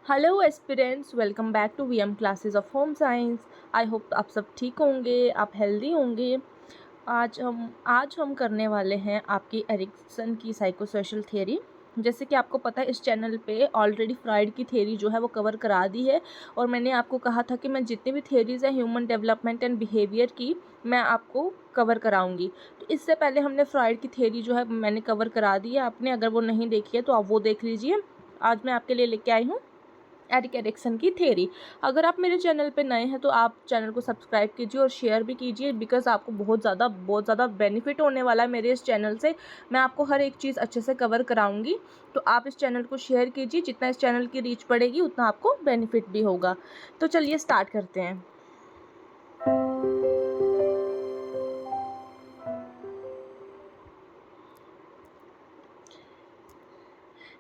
Hello aspirants, welcome back to VM classes of home science. I hope आप सब ठीक होंगे, आप हेल्दी होंगे। आज हम करने वाले हैं आपकी एरिक्सन की साइकोसोशल थ्योरी। जैसे कि आपको पता है, इस चैनल पे ऑलरेडी फ्राइड की थ्योरी जो है वो कवर करा दी है, और मैंने आपको कहा था कि मैं जितनी भी थ्योरीज हैं ह्यूमन डेवलपमेंट एंड बिहेवियर की, मैं आपको कवर कराऊंगी। तो इससे पहले हमने फ्राइड की थ्योरी जो है मैंने कवर करा दी है। आपने अगर वो नहीं देखी है तो आप वो देख लीजिए। आज मैं आपके लिए लेके आई हूँ एरिक एरिक्सन की थ्योरी। अगर आप मेरे चैनल पे नए हैं तो आप चैनल को सब्सक्राइब कीजिए और शेयर भी कीजिए, बिकॉज आपको बहुत ज़्यादा बेनिफिट होने वाला है मेरे इस चैनल से। मैं आपको हर एक चीज़ अच्छे से कवर कराऊंगी, तो आप इस चैनल को शेयर कीजिए। जितना इस चैनल की रीच बढ़ेगी उतना आपको बेनिफिट भी होगा। तो चलिए स्टार्ट करते हैं।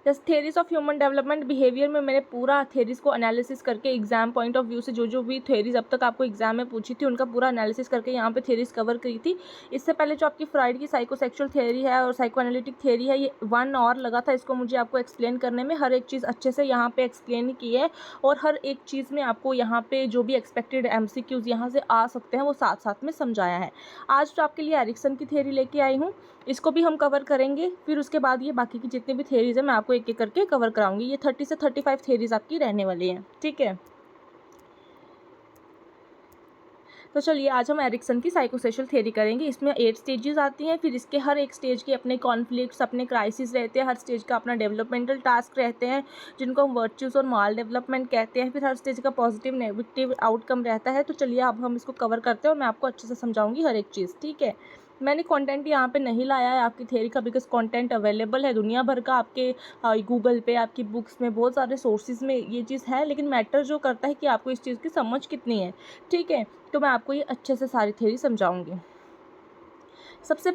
जैसे theories of human development behaviour में मैंने पूरा थेरीज को एनालिसिस करके एग्जाम पॉइंट ऑफ व्यू से जो भी थेरीज अब तक आपको एग्जाम में पूछी थी उनका पूरा एनालिसिस करके यहाँ पे थेरीज कवर करी थी। इससे पहले जो आपकी फ्राइड की साइकोसेक्सुअल थ्योरी है और साइको एनालिटिक थ्योरी है, ये 1 आवर लगा था इसको मुझे आपको एक्सप्लेन करने में। हर एक चीज़ अच्छे से यहाँ पे एक्सप्लेन की है, और हर एक चीज़ में आपको यहाँ पे जो भी एक्सपेक्टेड MCQs यहाँ से आ सकते हैं वो साथ साथ में समझाया है। आज तो आपके लिए एरिक्सन की थ्योरी लेके आई हूँ, इसको भी हम कवर करेंगे। फिर उसके बाद ये बाकी की जितनी भी थ्योरीज है मैं आपको एक एक करके कवर कराऊंगी। ये 30 से 35 थ्योरीज आपकी रहने वाली हैं, ठीक है। तो चलिए आज हम एरिक्सन की साइकोसोशल थ्योरी करेंगे। इसमें 8 स्टेजेस आती हैं, फिर इसके हर एक स्टेज के अपने कॉन्फ्लिक्ट्स, अपने क्राइसिस रहते हैं। हर स्टेज का अपना डेवलपमेंटल टास्क रहते हैं, जिनको हम वर्च्यूज़ और मॉरल डेवलपमेंट कहते हैं। फिर हर स्टेज का पॉजिटिव नेगेटिव आउटकम रहता है। तो चलिए अब हम इसको कवर करते हैं और मैं आपको अच्छे से समझाऊंगी हर एक चीज़, ठीक है। मैंने कंटेंट यहाँ पे नहीं लाया है आपकी थ्योरी का, बिकॉज कंटेंट अवेलेबल है दुनिया भर का आपके गूगल पे, आपकी बुक्स में, बहुत सारे सोर्सेज में ये चीज़ है। लेकिन मैटर जो करता है कि आपको इस चीज़ की समझ कितनी है, ठीक है। तो मैं आपको ये अच्छे से सारी थ्योरी समझाऊंगी। सबसे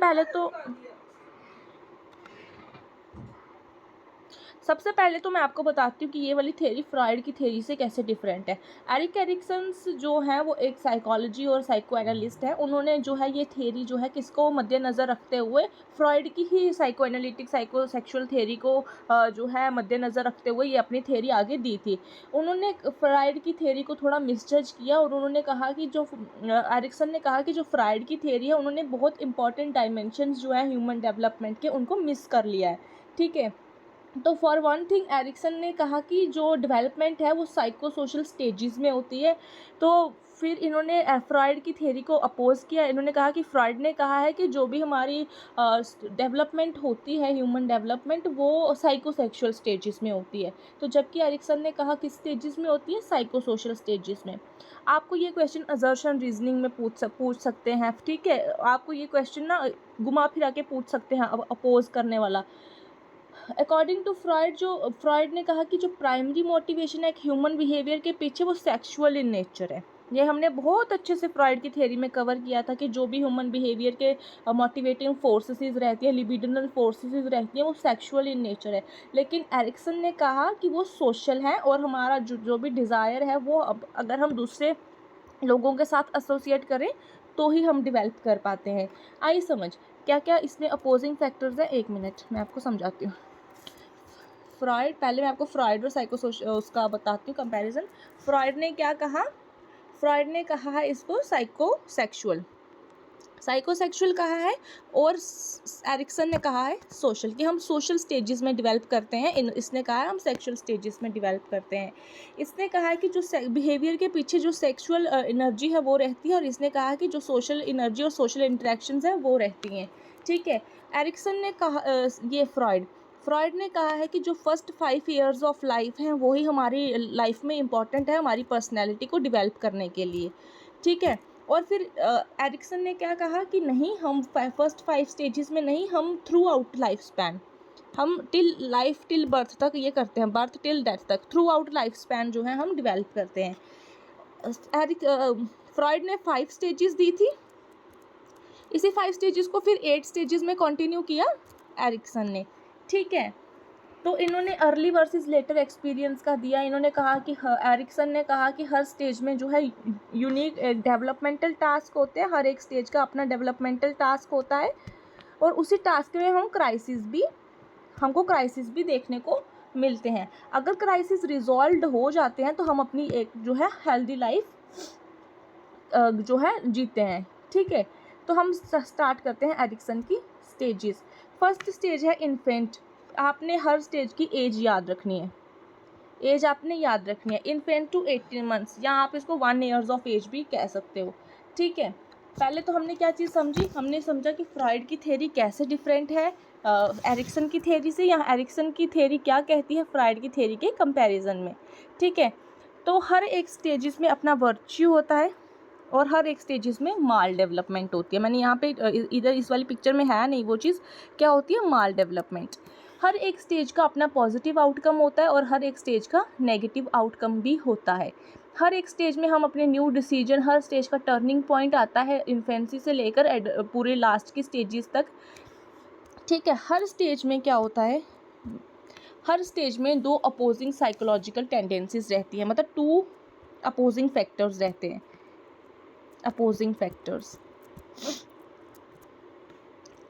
पहले तो मैं आपको बताती हूँ कि ये वाली थ्योरी फ्राइड की थ्योरी से कैसे डिफरेंट है। एरिक एरिक्सन्स जो है वो एक साइकोलॉजी और साइको एनालिस्ट है। उन्होंने जो है ये थ्योरी जो है किसको मद्देनज़र रखते हुए, फ्राइड की ही psycho analytic psycho sexual theory को जो है मद्देनज़र रखते हुए ये अपनी थ्योरी आगे दी थी। उन्होंने फ्राइड की थ्योरी को थोड़ा मिसजज किया, और उन्होंने कहा कि जो एरिक्सन ने कहा कि जो फ्राइड की थ्योरी है उन्होंने बहुत इंपॉर्टेंट डायमेंशंस जो है ह्यूमन डेवलपमेंट के उनको मिस कर लिया है, ठीक है। तो फॉर वन थिंग एरिक्सन ने कहा कि जो डेवलपमेंट है वो साइको सोशल स्टेजेस में होती है। तो फिर इन्होंने फ्राइड की थ्योरी को अपोज किया। इन्होंने कहा कि फ्राइड ने कहा है कि जो भी हमारी डेवलपमेंट होती है, ह्यूमन डेवलपमेंट, वो साइको सेक्शुअल स्टेजेस में होती है। तो जबकि एरिक्सन ने कहा किस स्टेजेस में होती है, साइको सोशल स्टेजेस में। आपको ये क्वेश्चन असर्शन रीजनिंग में पूछ सकते हैं, ठीक है। आपको ये क्वेश्चन ना घुमा फिरा के पूछ सकते हैं अपोज करने वाला। अकॉर्डिंग टू फ्रॉइड, जो फ्रॉइड ने कहा कि जो प्राइमरी मोटिवेशन है एक ह्यूमन बिहेवियर के पीछे, वो सेक्सुअल इन नेचर है। ये हमने बहुत अच्छे से फ्रॉइड की थ्योरी में कवर किया था कि जो भी ह्यूमन बिहेवियर के मोटिवेटिंग फोर्सेस रहती है, लिबिडिनल फोर्सेस रहती हैं, वो सेक्सुअल इन नेचर है। लेकिन एरिक्सन ने कहा कि वो सोशल है, और हमारा जो भी डिज़ायर है वो अगर हम दूसरे लोगों के साथ एसोसिएट करें तो ही हम डिवेल्प कर पाते हैं। आई समझ क्या क्या इसमें अपोजिंग फैक्टर्स हैं। एक मिनट मैं आपको समझाती हूँ। फ्रॉइड, पहले मैं आपको फ्रॉइड और साइकोसोशल उसका बताती हूँ कंपैरिजन। फ्रॉइड ने क्या कहा, फ्रॉइड ने कहा है इसको साइकोसेक्सुअल, साइकोसेक्सुअल कहा है, और एरिक्सन ने कहा है सोशल, कि हम सोशल स्टेजेस में डिवेल्प करते हैं। इसने कहा है हम सेक्सुअल स्टेजेस में डिवेल्प करते हैं। इसने कहा है कि जो बिहेवियर के पीछे जो सेक्सुअल एनर्जी है वो रहती है, और इसने कहा है कि जो सोशल एनर्जी और सोशल इंटरेक्शंस है वो रहती हैं, ठीक है। एरिक्सन ने कहा ये फ्रॉइड ने कहा है कि जो फर्स्ट 5 ईयर्स ऑफ लाइफ हैं वही हमारी लाइफ में इम्पॉर्टेंट है हमारी पर्सनैलिटी को डिवेल्प करने के लिए, ठीक है। और फिर एरिक्सन ने क्या कहा कि नहीं, हम फर्स्ट 5 स्टेजेस में नहीं, हम थ्रू आउट लाइफ स्पैन, हम टिल बर्थ तक ये करते हैं, बर्थ टिल डेथ तक, थ्रू आउट लाइफ स्पैन जो है हम डिवेल्प करते हैं। फ्रॉइड ने 5 स्टेजेस दी थी। इसी 5 स्टेजेस को फिर 8 स्टेजेस में कंटिन्यू किया एरिक्सन ने, ठीक है। तो इन्होंने अर्ली वर्सेस लेटर एक्सपीरियंस का दिया। इन्होंने कहा कि एरिक्सन ने कहा कि हर स्टेज में जो है यूनिक डेवलपमेंटल टास्क होते हैं, हर एक स्टेज का अपना डेवलपमेंटल टास्क होता है, और उसी टास्क में हमको क्राइसिस भी देखने को मिलते हैं। अगर क्राइसिस रिजॉल्व हो जाते हैं तो हम अपनी एक जो है हेल्दी लाइफ जो है जीते हैं। ठीक है, तो हम स्टार्ट करते हैं एरिक्सन की स्टेजेस। फर्स्ट स्टेज है इन्फेंट। आपने हर स्टेज की एज याद रखनी है, एज आपने याद रखनी है। इन्फेंट टू 18 मंथ्स, या आप इसको 1 ईयर्स ऑफ एज भी कह सकते हो। ठीक है, पहले तो हमने क्या चीज़ समझी, हमने समझा कि फ्रॉइड की थ्योरी कैसे डिफरेंट है एरिक्सन की थ्योरी से, या एरिक्सन की थ्योरी क्या कहती है फ्रॉइड की थ्योरी के कंपैरिजन में। ठीक है, तो हर एक स्टेजेस में अपना वर्च्यू होता है और हर एक स्टेजेस में माल डेवलपमेंट होती है। मैंने यहाँ पे इधर इस वाली पिक्चर में है नहीं वो चीज़, क्या होती है माल डेवलपमेंट। हर एक स्टेज का अपना पॉजिटिव आउटकम होता है और हर एक स्टेज का नेगेटिव आउटकम भी होता है। हर एक स्टेज में हम अपने न्यू डिसीजन, हर स्टेज का टर्निंग पॉइंट आता है इन्फेंसी से लेकर पूरे लास्ट की स्टेजेस तक। ठीक है, हर स्टेज में क्या होता है, हर स्टेज में 2 अपोजिंग साइकोलॉजिकल टेंडेंसीज रहती है, मतलब 2 अपोजिंग फैक्टर्स रहते हैं, अपोजिंग फैक्टर्स।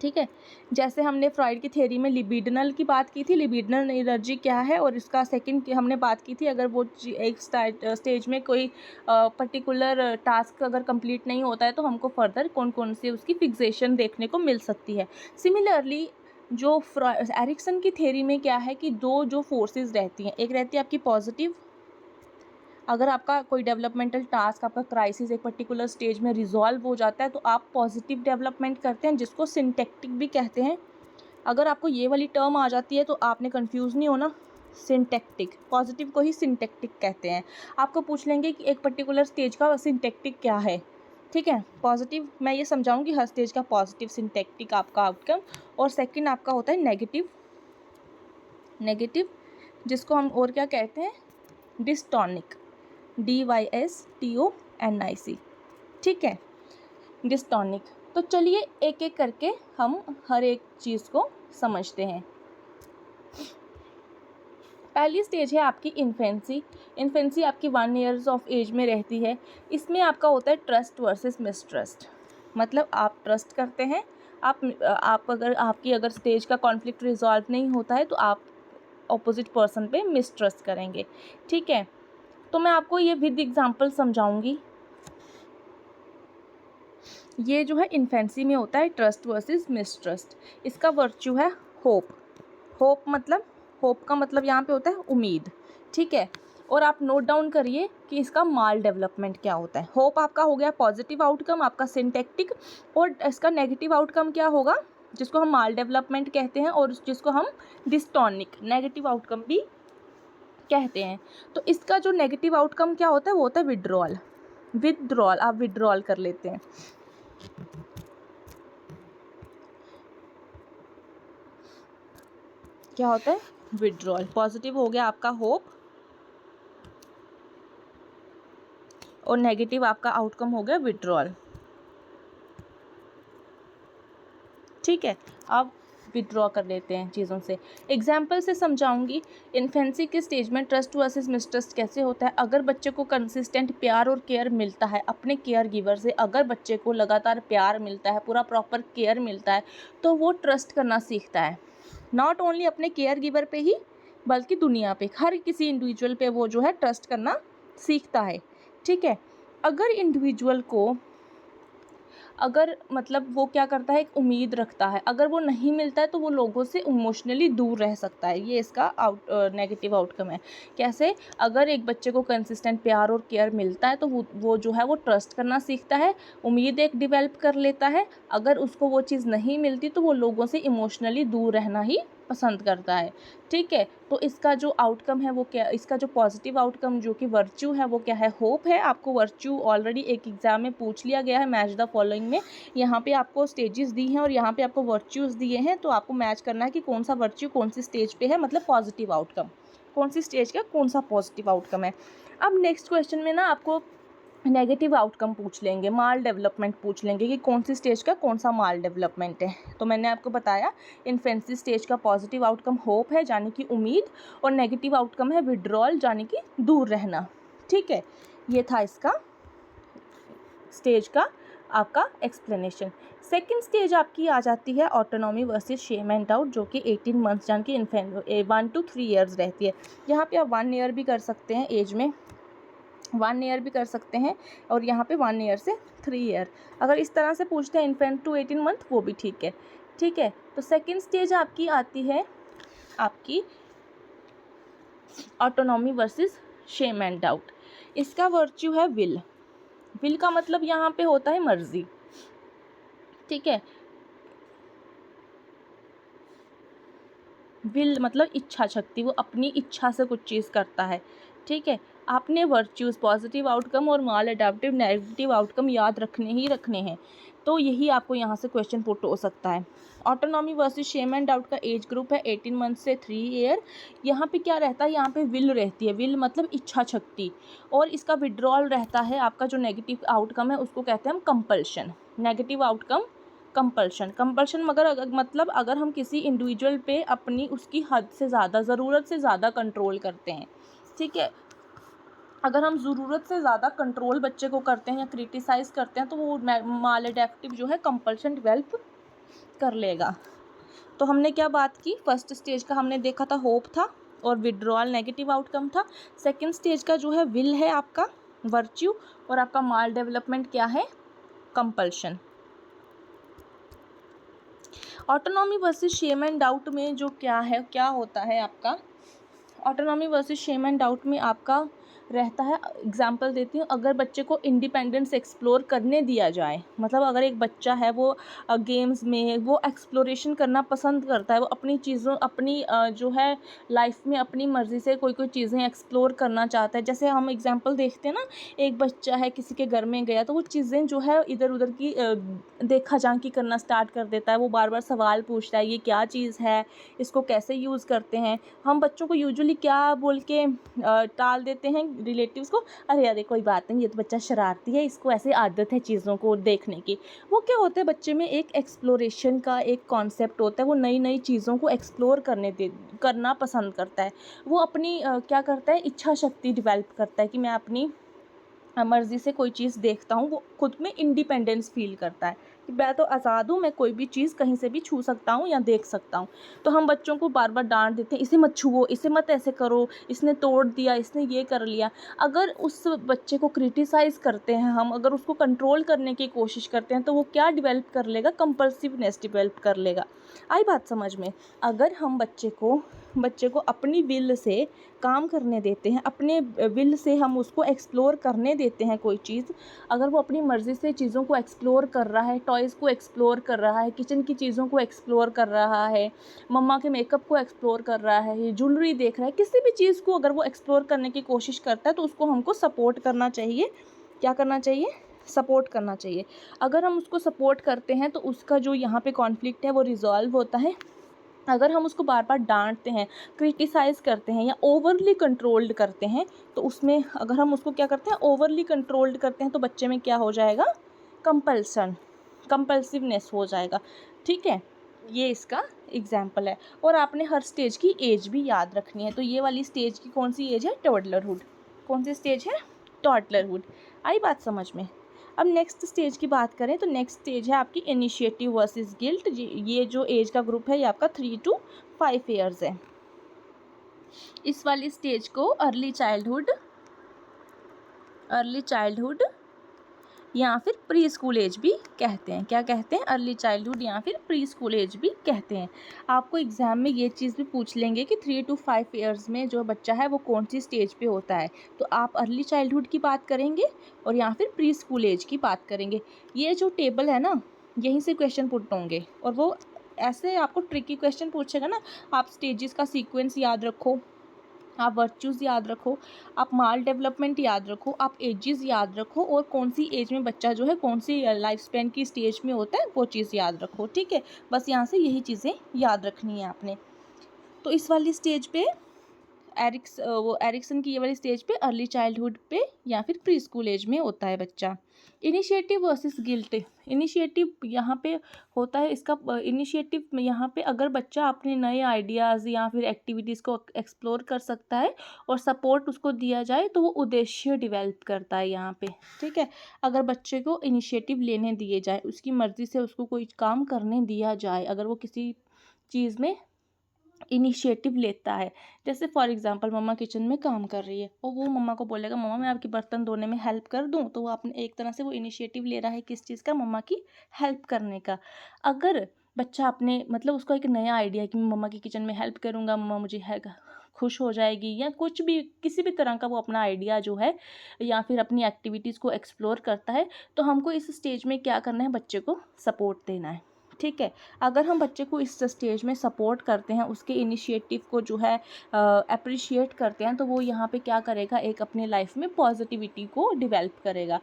ठीक है, जैसे हमने फ्रॉइड की थ्योरी में लिबिडनल की बात की थी, लिबिडनल एनर्जी क्या है, और इसका सेकंड की हमने बात की थी, अगर वो एक स्टेज में कोई पर्टिकुलर टास्क अगर कंप्लीट नहीं होता है तो हमको फर्दर कौन कौन से उसकी फिक्सेशन देखने को मिल सकती है। सिमिलरली जो एरिक्सन की थ्योरी में क्या है कि 2 जो फोर्सेस रहती हैं, एक रहती है आपकी पॉजिटिव, अगर आपका कोई डेवलपमेंटल टास्क, आपका क्राइसिस एक पर्टिकुलर स्टेज में रिजॉल्व हो जाता है तो आप पॉजिटिव डेवलपमेंट करते हैं, जिसको सिंटैक्टिक भी कहते हैं। अगर आपको ये वाली टर्म आ जाती है तो आपने कंफ्यूज नहीं होना, सिंटैक्टिक, पॉजिटिव को ही सिंटैक्टिक कहते हैं। आपको पूछ लेंगे कि एक पर्टिकुलर स्टेज का सिंटैक्टिक क्या है। ठीक है, पॉजिटिव मैं ये समझाऊंगी, हर स्टेज का पॉजिटिव सिंटैक्टिक आपका आउटकम, और सेकंड आपका होता है नेगेटिव, नेगेटिव जिसको हम और क्या कहते हैं, डिस्टोनिक, DYSTONIC। ठीक है, डिस्टोनिक। तो चलिए एक एक करके हम हर एक चीज़ को समझते हैं। पहली स्टेज है आपकी इन्फेंसी। इन्फेंसी आपकी 1 ईयर्स ऑफ एज में रहती है। इसमें आपका होता है ट्रस्ट वर्सेस मिसट्रस्ट, मतलब आप ट्रस्ट करते हैं, आप अगर आपकी अगर स्टेज का कॉन्फ्लिक्ट रिजॉल्व नहीं होता है तो आप ऑपोजिट पर्सन पे मिसट्रस्ट करेंगे। ठीक है, तो मैं आपको ये विद एग्जांपल समझाऊंगी। ये जो है इन्फेंसी में होता है ट्रस्ट वर्सेस मिसट्रस्ट। इसका वर्च्यू है होप। होप मतलब, होप का मतलब यहाँ पे होता है उम्मीद। ठीक है, और आप नोट डाउन करिए कि इसका माल डेवलपमेंट क्या होता है। होप आपका हो गया पॉजिटिव आउटकम, आपका सिंटैक्टिक, और इसका नेगेटिव आउटकम क्या होगा, जिसको हम माल डेवलपमेंट कहते हैं और जिसको हम डिस्टोनिक नेगेटिव आउटकम भी कहते हैं। तो इसका जो नेगेटिव आउटकम क्या होता है वो होता है विड्रॉल। विड्रॉल, आप विड्रॉल कर लेते हैं। क्या होता है विड्रॉल। पॉजिटिव हो गया आपका होप और नेगेटिव आपका आउटकम हो गया विड्रॉल। ठीक है, अब विड्रॉ कर लेते हैं चीज़ों से। एग्जाम्पल से समझाऊंगी। इन्फेंसी के स्टेज में ट्रस्ट वर्सेस मिसट्रस्ट कैसे होता है। अगर बच्चे को कंसिस्टेंट प्यार और केयर मिलता है अपने केयर गिवर से, अगर बच्चे को लगातार प्यार मिलता है, पूरा प्रॉपर केयर मिलता है, तो वो ट्रस्ट करना सीखता है, नॉट ओनली अपने केयर गिवर पे ही बल्कि दुनिया पे, हर किसी इंडिविजुअल पे वो जो है ट्रस्ट करना सीखता है। ठीक है, अगर इंडिविजुअल को अगर मतलब वो क्या करता है, एक उम्मीद रखता है, अगर वो नहीं मिलता है तो वो लोगों से इमोशनली दूर रह सकता है। ये इसका नेगेटिव आउटकम है। कैसे, अगर एक बच्चे को कंसिस्टेंट प्यार और केयर मिलता है तो वो जो है वो ट्रस्ट करना सीखता है, उम्मीद एक डेवलप कर लेता है। अगर उसको वो चीज़ नहीं मिलती तो वो लोगों से इमोशनली दूर रहना ही पसंद करता है। ठीक है, तो इसका जो आउटकम है वो क्या, इसका जो पॉजिटिव आउटकम जो कि वर्च्यू है वो क्या है, होप है। आपको वर्च्यू ऑलरेडी एक एग्जाम में पूछ लिया गया है, मैच द फॉलोइंग में। यहाँ पे आपको स्टेजेस दी हैं और यहाँ पे आपको वर्च्यूज़ दिए हैं, तो आपको मैच करना है कि कौन सा वर्च्यू कौन सी स्टेज पे है, मतलब पॉजिटिव आउटकम कौन सी स्टेज का कौन सा पॉजिटिव आउटकम है। अब नेक्स्ट क्वेश्चन में ना आपको नेगेटिव आउटकम पूछ लेंगे, माल डेवलपमेंट पूछ लेंगे कि कौन सी स्टेज का कौन सा माल डेवलपमेंट है। तो मैंने आपको बताया इन्फेंसी स्टेज का पॉजिटिव आउटकम होप है, यानी कि उम्मीद, और नेगेटिव आउटकम है विड्रॉल, यानी कि दूर रहना। ठीक है, ये था इसका स्टेज का आपका एक्सप्लेनेशन। सेकंड स्टेज आपकी आ जाती है autonomy versus shame and doubt, जो कि 18 मंथ्स जान कि 1 to 3 ईयर्स रहती है। यहाँ पे आप 1 ईयर भी कर सकते हैं, एज में 1 ईयर भी कर सकते हैं, और यहाँ पे 1 ईयर से 3 ईयर। अगर इस तरह से पूछते हैं इन्फेंट टू 18 मंथ, वो भी ठीक है। ठीक है, तो सेकंड स्टेज आपकी आती है आपकी autonomy versus shame and doubt. इसका वर्च्यू है विल। विल का मतलब यहाँ पे होता है मर्जी। ठीक है, विल मतलब इच्छा शक्ति, वो अपनी इच्छा से कुछ चीज़ करता है। ठीक है, आपने वर्च्यूज़ पॉजिटिव आउटकम और माल अडेप्टिव नेगेटिव आउटकम याद रखने ही रखने हैं। तो यही आपको यहाँ से क्वेश्चन पुट हो सकता है। Autonomy versus shame and doubt का एज ग्रुप है 18 मंथ से 3 ईयर। यहाँ पे क्या रहता है, यहाँ पे विल रहती है, विल मतलब इच्छा शक्ति, और इसका विड्रॉल रहता है आपका जो नेगेटिव आउटकम है उसको कहते हैं हम कंपल्शन। नेगेटिव आउटकम कंपल्शन मतलब अगर हम किसी इंडिविजुअल पे अपनी उसकी हद से ज़्यादा, ज़रूरत से ज़्यादा कंट्रोल करते हैं। ठीक है, अगर हम ज़रूरत से ज़्यादा कंट्रोल बच्चे को करते हैं या क्रिटिसाइज़ करते हैं तो वो मालएडेप्टिव जो है कंपल्शन डेवलप कर लेगा। तो हमने क्या बात की, फर्स्ट स्टेज का हमने देखा था होप था और विड्रॉल नेगेटिव आउटकम था। सेकंड स्टेज का जो है विल है आपका वर्च्यू, और आपका माल डेवलपमेंट क्या है, compulsion. Autonomy versus shame and doubt में जो क्या होता है आपका, autonomy versus shame and doubt में आपका रहता है, एग्जाम्पल देती हूँ, अगर बच्चे को इंडिपेंडेंस एक्सप्लोर करने दिया जाए, मतलब अगर एक बच्चा है वो गेम्स में वो एक्सप्लोरेशन करना पसंद करता है, वो अपनी चीज़ों अपनी जो है लाइफ में अपनी मर्ज़ी से कोई चीज़ें एक्सप्लोर करना चाहता है। जैसे हम एग्जांपल देखते हैं ना, एक बच्चा है किसी के घर में गया तो वो चीज़ें जो है इधर उधर की देखा झांकी करना स्टार्ट कर देता है, वो बार बार सवाल पूछता है ये क्या चीज़ है, इसको कैसे यूज़ करते हैं। हम बच्चों को यूजुअली क्या बोल के टाल देते हैं रिलेटिव्स को, अरे अरे कोई बात नहीं, ये तो बच्चा शरारती है, इसको ऐसे आदत है चीज़ों को देखने की। वो क्या होता है, बच्चे में एक एक्सप्लोरेशन का एक कॉन्सेप्ट होता है, वो नई नई चीज़ों को एक्सप्लोर करना पसंद करता है। वो अपनी क्या करता है, इच्छा शक्ति डेवलप करता है कि मैं अपनी मर्ज़ी से कोई चीज़ देखता हूँ, वो खुद में इंडिपेंडेंस फील करता है कि मैं तो आज़ाद हूँ, मैं कोई भी चीज़ कहीं से भी छू सकता हूँ या देख सकता हूँ। तो हम बच्चों को बार बार डांट देते हैं, इसे मत छुओ, इसे मत ऐसे करो, इसने तोड़ दिया, इसने ये कर लिया। अगर उस बच्चे को क्रिटिसाइज़ करते हैं हम, अगर उसको कंट्रोल करने की कोशिश करते हैं तो वो क्या डेवलप कर लेगा, कंपल्सिवनेस डेवलप कर लेगा। आई बात समझ में। अगर हम बच्चे को अपनी विल से काम करने देते हैं, अपने विल से हम उसको एक्सप्लोर करने देते हैं कोई चीज़, अगर वो अपनी मर्ज़ी से चीज़ों को एक्सप्लोर कर रहा है, टॉयज़ को एक्सप्लोर कर रहा है, किचन की चीज़ों को एक्सप्लोर कर रहा है, मम्मा के मेकअप को एक्सप्लोर कर रहा है, ये ज्वेलरी देख रहा है, किसी भी चीज़ को अगर वो एक्सप्लोर करने की कोशिश करता है तो उसको हमको सपोर्ट करना चाहिए। क्या करना चाहिए, सपोर्ट करना चाहिए। अगर हम उसको सपोर्ट करते हैं तो उसका जो यहाँ पे कॉन्फ्लिक्ट है वो रिज़ॉल्व होता है। अगर हम उसको बार बार डांटते हैं, क्रिटिसाइज़ करते हैं या ओवरली कंट्रोल्ड करते हैं, तो उसमें अगर हम उसको क्या करते हैं, ओवरली कंट्रोल्ड करते हैं, तो बच्चे में क्या हो जाएगा, कंपल्सिवनेस हो जाएगा। ठीक है, ये इसका एग्जाम्पल है। और आपने हर स्टेज की एज भी याद रखनी है। तो ये वाली स्टेज की कौन सी एज है, टॉडलरहुड। कौन सी स्टेज है, टॉडलरहुड। आई बात समझ में। अब नेक्स्ट स्टेज की बात करें तो नेक्स्ट स्टेज है आपकी इनिशिएटिव वर्सेस गिल्ट। ये जो एज का ग्रुप है ये आपका 3 to 5 ईयर्स है। इस वाली स्टेज को अर्ली चाइल्डहुड या फिर प्री स्कूल एज भी कहते हैं। क्या कहते हैं, अर्ली चाइल्डहुड या फिर प्री स्कूल एज भी कहते हैं। आपको एग्ज़ाम में ये चीज़ भी पूछ लेंगे कि 3 to 5 ईयर्स में जो बच्चा है वो कौन सी स्टेज पे होता है, तो आप अर्ली चाइल्डहुड की बात करेंगे और या फिर प्री स्कूल एज की बात करेंगे। ये जो टेबल है ना, यहीं से क्वेश्चन पुट होंगे, और वो ऐसे आपको ट्रिकी क्वेश्चन पूछेगा ना। आप स्टेजेस का सीक्वेंस याद रखो, आप वर्च्यूज़ याद रखो, आप माल डेवलपमेंट याद रखो, आप एजेस याद रखो, और कौन सी एज में बच्चा जो है कौन सी लाइफ स्पैन की स्टेज में होता है वो चीज़ याद रखो। ठीक है, बस यहाँ से यही चीज़ें याद रखनी है आपने। तो इस वाली स्टेज पे वो एरिक्सन की ये वाली स्टेज पे अर्ली चाइल्डहुड पे या फिर प्री स्कूल एज में होता है बच्चा। Initiative versus guilt. इनिशिएटिव यहाँ पे होता है, इसका इनिशिएटिव में यहाँ पे अगर बच्चा अपने नए आइडियाज़ या फिर एक्टिविटीज़ को एक्सप्लोर कर सकता है और सपोर्ट उसको दिया जाए तो वो उद्देश्य डेवलप करता है यहाँ पे। ठीक है, अगर बच्चे को इनिशिएटिव लेने दिए जाए, उसकी मर्ज़ी से उसको कोई काम करने दिया जाए, अगर वो किसी चीज़ में इनिशिएटिव लेता है, जैसे फॉर एग्जांपल मम्मा किचन में काम कर रही है और वो मम्मा को बोलेगा मम्मा मैं आपकी बर्तन धोने में हेल्प कर दूं, तो वो अपने एक तरह से वो इनिशिएटिव ले रहा है किस चीज़ का, मम्मा की हेल्प करने का। अगर बच्चा अपने मतलब उसका एक नया आइडिया है कि मैं मम्मा की किचन में हेल्प करूँगा, मम्मा मुझे खुश हो जाएगी, या कुछ भी किसी भी तरह का वो अपना आइडिया जो है या फिर अपनी एक्टिविटीज़ को एक्सप्लोर करता है, तो हमको इस स्टेज में क्या करना है, बच्चे को सपोर्ट देना है। ठीक है, अगर हम बच्चे को इस स्टेज में सपोर्ट करते हैं, उसके इनिशिएटिव को जो है अप्रिशिएट करते हैं, तो वो यहाँ पे क्या करेगा, एक अपनी लाइफ में पॉजिटिविटी को डेवलप करेगा।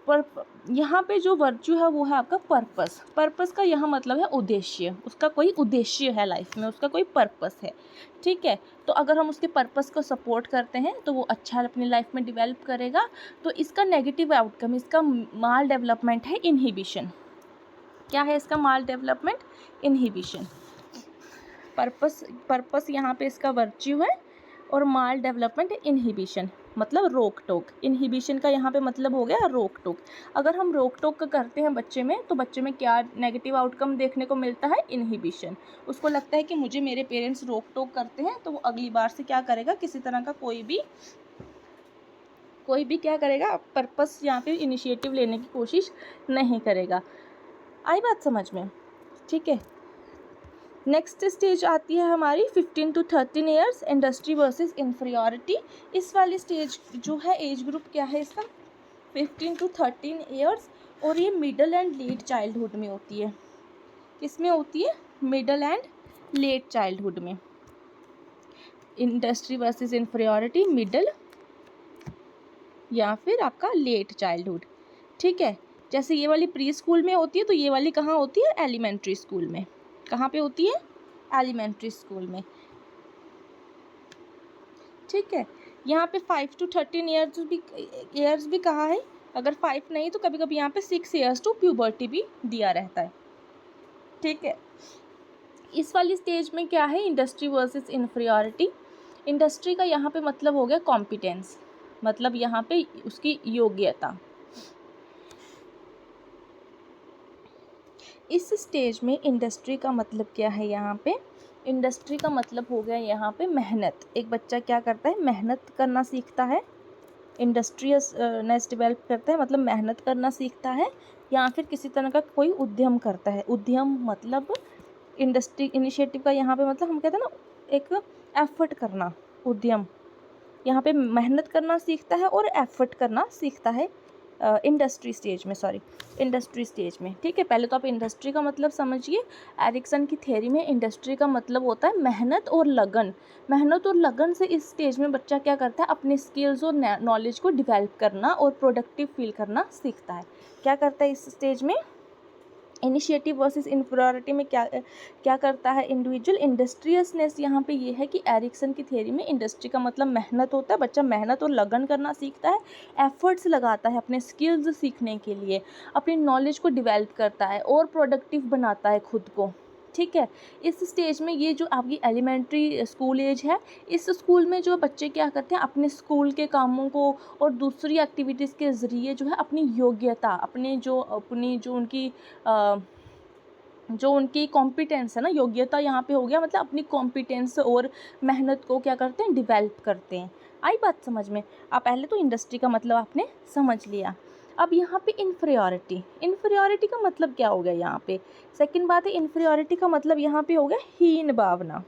पर यहाँ पे जो वर्च्यू है वो है आपका पर्पस। पर्पस का यहाँ मतलब है उद्देश्य, उसका कोई उद्देश्य है लाइफ में, उसका कोई पर्पस है। ठीक है, तो अगर हम उसके पर्पस को सपोर्ट करते हैं तो वो अच्छा अपनी लाइफ में डेवलप करेगा। तो इसका नेगेटिव आउटकम, इसका माल डेवलपमेंट है इनहिबिशन। क्या है इसका माल डेवलपमेंट, इनहिबिशन। पर्पस यहाँ पे इसका वर्च्यू है और माल डेवलपमेंट इनहिबिशन, मतलब रोक टोक। इनहिबिशन का यहाँ पे मतलब हो गया रोक टोक। अगर हम रोक टोक करते हैं बच्चे में, तो बच्चे में क्या नेगेटिव आउटकम देखने को मिलता है, इनहिबिशन। उसको लगता है कि मुझे मेरे पेरेंट्स रोक टोक करते हैं, तो वो अगली बार से क्या करेगा, किसी तरह का कोई भी क्या करेगा, पर्पस या फिर इनिशिएटिव लेने की कोशिश नहीं करेगा। आई बात समझ में? ठीक है, नेक्स्ट स्टेज आती है हमारी 15 to 13 years, industry versus inferiority. इस वाली स्टेज जो है, एज ग्रुप क्या है इसका, 15 to 13 ईयर्स, और ये मिडल एंड लेट चाइल्डहुड में होती है। किस में होती है, मिडल एंड लेट चाइल्डहुड में। इंडस्ट्री वर्सेस इन्फीरियरिटी, मिडल या फिर आपका लेट चाइल्डहुड। ठीक है, जैसे ये वाली प्री स्कूल में होती है, तो ये वाली कहाँ होती है, एलिमेंट्री स्कूल में। कहाँ पे होती है, एलिमेंट्री स्कूल में। ठीक है, यहाँ पे 5 to 13 ईयर्स भी कहा है, अगर 5 नहीं तो कभी कभी यहाँ पे 6 ईयर्स टू प्यूबर्टी भी दिया रहता है। ठीक है, इस वाली स्टेज में क्या है, इंडस्ट्री वर्सेस इन्फीरियरिटी। इंडस्ट्री का यहाँ पे मतलब हो गया कॉम्पिटेंस, मतलब यहाँ पे उसकी योग्यता। इस स्टेज में इंडस्ट्री का मतलब क्या है, यहाँ पे इंडस्ट्री का मतलब हो गया यहाँ पे मेहनत। एक बच्चा क्या करता है, मेहनत करना सीखता है, इंडस्ट्रियसनेस डेवलप करता है, मतलब मेहनत करना सीखता है, या फिर किसी तरह का कोई उद्यम करता है। उद्यम मतलब इंडस्ट्री, इनिशिएटिव का यहाँ पे मतलब हम कहते हैं ना, एक एफर्ट करना। उद्यम यहाँ पे मेहनत करना सीखता है और एफर्ट करना सीखता है इंडस्ट्री स्टेज में। ठीक है, पहले तो आप इंडस्ट्री का मतलब समझिए। एरिक्सन की थ्योरी में इंडस्ट्री का मतलब होता है मेहनत और लगन। मेहनत और लगन से इस स्टेज में बच्चा क्या करता है, अपने स्किल्स और नॉलेज को डेवलप करना और प्रोडक्टिव फील करना सीखता है। क्या करता है इस स्टेज में, इनिशिएटिव वर्सेस इन्फीरियरिटी में क्या करता है इंडिविजुअल। इंडस्ट्रियसनेस यहाँ पे ये है कि एरिक्सन की थ्योरी में इंडस्ट्री का मतलब मेहनत होता है। बच्चा मेहनत और लगन करना सीखता है, एफर्ट्स लगाता है अपने स्किल्स सीखने के लिए, अपनी नॉलेज को डेवलप करता है और प्रोडक्टिव बनाता है खुद को। ठीक है, इस स्टेज में ये जो आपकी एलिमेंट्री स्कूल एज है, इस स्कूल में जो बच्चे क्या करते हैं, अपने स्कूल के कामों को और दूसरी एक्टिविटीज़ के ज़रिए जो है अपनी योग्यता, अपनी जो उनकी कॉम्पिटेंस है ना, योग्यता यहाँ पे हो गया, मतलब अपनी कॉम्पिटेंस और मेहनत को क्या करते हैं, डेवलप करते हैं। आई बात समझ में? आप पहले तो इंडस्ट्री का मतलब आपने समझ लिया। अब यहाँ पे इन्फीरियरिटी का मतलब क्या हो गया यहाँ पे, सेकंड बात है, इन्फीरियरिटी का मतलब यहाँ पे हो गया हीन भावना।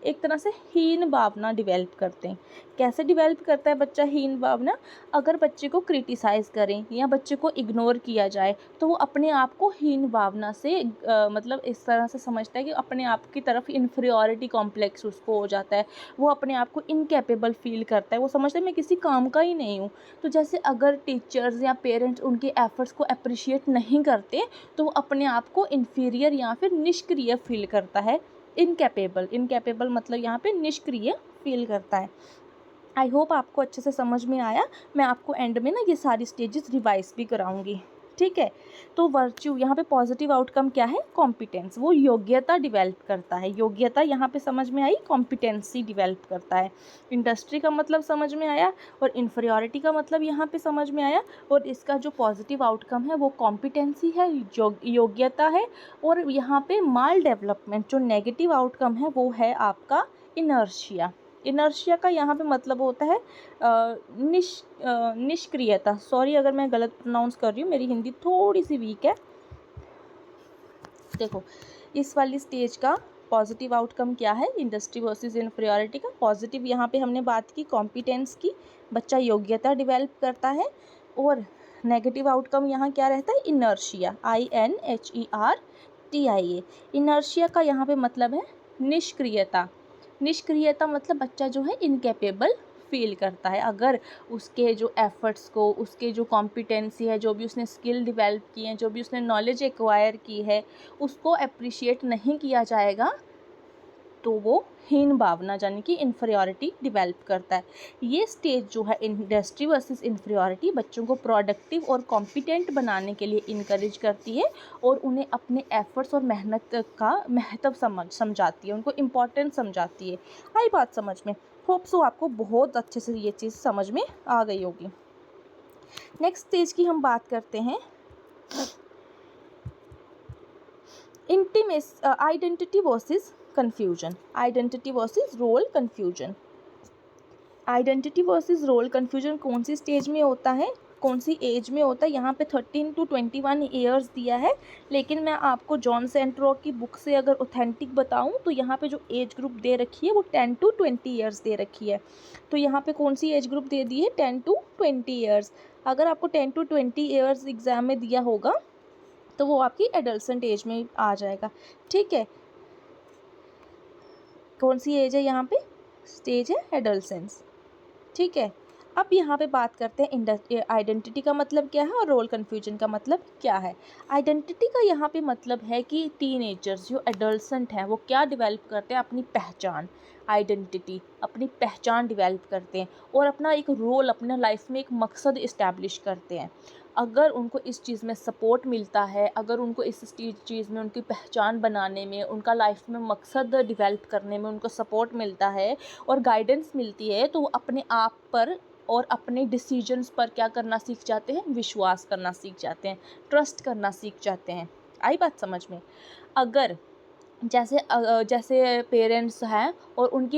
एक तरह से हीन भावना डेवलप करते हैं। कैसे डेवलप करता है बच्चा हीन भावना, अगर बच्चे को क्रिटिसाइज़ करें या बच्चे को इग्नोर किया जाए तो वो अपने आप को हीन भावना से मतलब इस तरह से समझता है कि अपने आप की तरफ इन्फीरियरिटी कॉम्प्लेक्स उसको हो जाता है। वो अपने आप को इनकैपेबल फील करता है, वो समझता है मैं किसी काम का ही नहीं हूँ। तो जैसे अगर टीचर्स या पेरेंट्स उनके एफर्ट्स को अप्रिशिएट नहीं करते तो वो अपने आप को इन्फीरियर या फिर निष्क्रिय फील करता है इनकैपेबल, इनकैपेबल मतलब यहाँ पे निष्क्रिय फील करता है। आई होप आपको अच्छे से समझ में आया। मैं आपको एंड में ना ये सारी स्टेजेस रिवाइज भी कराऊंगी, ठीक है। तो वर्च्यू यहाँ पे पॉजिटिव आउटकम क्या है, कॉम्पिटेंस, वो योग्यता डिवेल्प करता है। योग्यता यहाँ पे समझ में आई, कॉम्पिटेंसी डिवेल्प करता है। इंडस्ट्री का मतलब समझ में आया और इन्फीरियॉरिटी का मतलब यहाँ पे समझ में आया। और इसका जो पॉजिटिव आउटकम है वो कॉम्पिटेंसी है, योग्यता है। और यहाँ पे माल डेवलपमेंट जो नेगेटिव आउटकम है वो है आपका इनर्शिया। इनर्शिया का यहाँ पे मतलब होता है निष्क्रियता। सॉरी अगर मैं गलत प्रोनाउंस कर रही हूँ, मेरी हिंदी थोड़ी सी वीक है। देखो इस वाली स्टेज का पॉजिटिव आउटकम क्या है, इंडस्ट्री वर्सेस इन्फीरियॉरिटी का। पॉजिटिव यहाँ पे हमने बात की कॉम्पिटेंस की, बच्चा योग्यता डेवलप करता है। और नेगेटिव आउटकम यहाँ क्या रहता है, इनर्शिया, INHERTIA। इनर्शिया का यहाँ पे मतलब है निष्क्रियता। निष्क्रियता मतलब बच्चा जो है इनकैपेबल फील करता है। अगर उसके जो एफर्ट्स को, उसके जो कॉम्पिटेंसी है, जो भी उसने स्किल डेवलप की है, जो भी उसने नॉलेज एक्वायर की है, उसको अप्रिशिएट नहीं किया जाएगा तो वो हीन भावना यानी कि इन्फीरियॉरिटी डिवेल्प करता है। ये स्टेज जो है इंडस्ट्री वर्सेस इन्फीरियॉरिटी बच्चों को प्रोडक्टिव और कॉम्पिटेंट बनाने के लिए इनकरेज करती है और उन्हें अपने एफर्ट्स और मेहनत का महत्व समझाती है, उनको इम्पोर्टेंस समझाती है। आई बात समझ में? होप सो आपको बहुत अच्छे से ये चीज़ समझ में आ गई होगी। नेक्स्ट स्टेज की हम बात करते हैं, identity versus confusion. Identity versus role confusion. Identity versus role confusion कौन सी स्टेज में होता है, कौन सी एज में होता है? यहाँ पे 13 to 21 ईयर्स दिया है, लेकिन मैं आपको जॉन सेंट्रोक की बुक से अगर ऑथेंटिक बताऊँ तो यहाँ पे जो एज ग्रुप दे रखी है वो 10 to 20 ईयर्स दे रखी है। तो यहाँ पे कौन सी एज ग्रुप दे दी है, 10 to 20 ईयर्स। अगर आपको 10 to 20 ईयर्स एग्ज़ाम में दिया होगा तो वो आपकी एडल्सेंट एज में आ जाएगा, ठीक है। कौन सी एज है यहाँ पे, स्टेज है एडल्सेंस, ठीक है। अब यहाँ पे बात करते हैं आइडेंटिटी का मतलब क्या है और रोल कन्फ्यूजन का मतलब क्या है। आइडेंटिटी का यहाँ पे मतलब है कि टीनेजर्स जो एडल्सेंट हैं वो क्या डेवलप करते हैं, अपनी पहचान, आइडेंटिटी, अपनी पहचान डेवलप करते हैं और अपना एक रोल, अपने लाइफ में एक मकसद इस्टेब्लिश करते हैं। अगर उनको इस चीज़ में सपोर्ट मिलता है, अगर उनको इस चीज़ में उनकी पहचान बनाने में, उनका लाइफ में मकसद डेवलप करने में उनको सपोर्ट मिलता है और गाइडेंस मिलती है, तो वो अपने आप पर और अपने डिसीजंस पर क्या करना सीख जाते हैं, विश्वास करना सीख जाते हैं, ट्रस्ट करना सीख जाते हैं। आई बात समझ में? अगर जैसे पेरेंट्स हैं और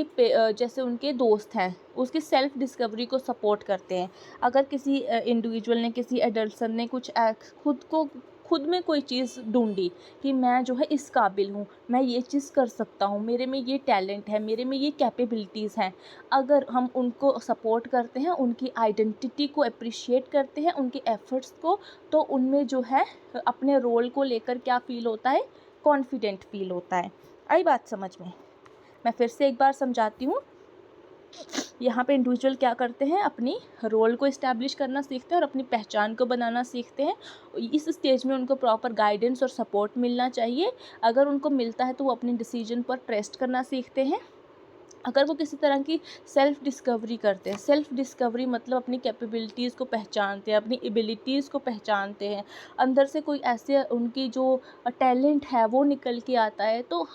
जैसे उनके दोस्त हैं, उसकी सेल्फ डिस्कवरी को सपोर्ट करते हैं। अगर किसी इंडिविजुअल ने, किसी एडल्सन ने खुद में कोई चीज़ ढूंढी कि मैं जो है इस काबिल हूँ, मैं ये चीज़ कर सकता हूँ, मेरे में ये टैलेंट है, मेरे में ये कैपेबिलिटीज़ हैं, अगर हम उनको सपोर्ट करते हैं, उनकी आइडेंटिटी को अप्रिशिएट करते हैं, उनके एफर्ट्स को, तो उनमें जो है अपने रोल को लेकर क्या फ़ील होता है, कॉन्फिडेंट फील होता है। आई बात समझ में? मैं फिर से एक बार समझाती हूँ। यहाँ पे इंडिविजुअल क्या करते हैं, अपनी रोल को इस्टेब्लिश करना सीखते हैं और अपनी पहचान को बनाना सीखते हैं। इस स्टेज में उनको प्रॉपर गाइडेंस और सपोर्ट मिलना चाहिए। अगर उनको मिलता है तो वो अपनी डिसीजन पर ट्रस्ट करना सीखते हैं। अगर वो किसी तरह की सेल्फ़ डिस्कवरी करते हैं, सेल्फ़ डिस्कवरी मतलब अपनी कैपेबिलिटीज़ को पहचानते हैं, अपनी एबिलिटीज़ को पहचानते हैं, अंदर से कोई ऐसे उनकी जो टैलेंट है वो निकल के आता है, तो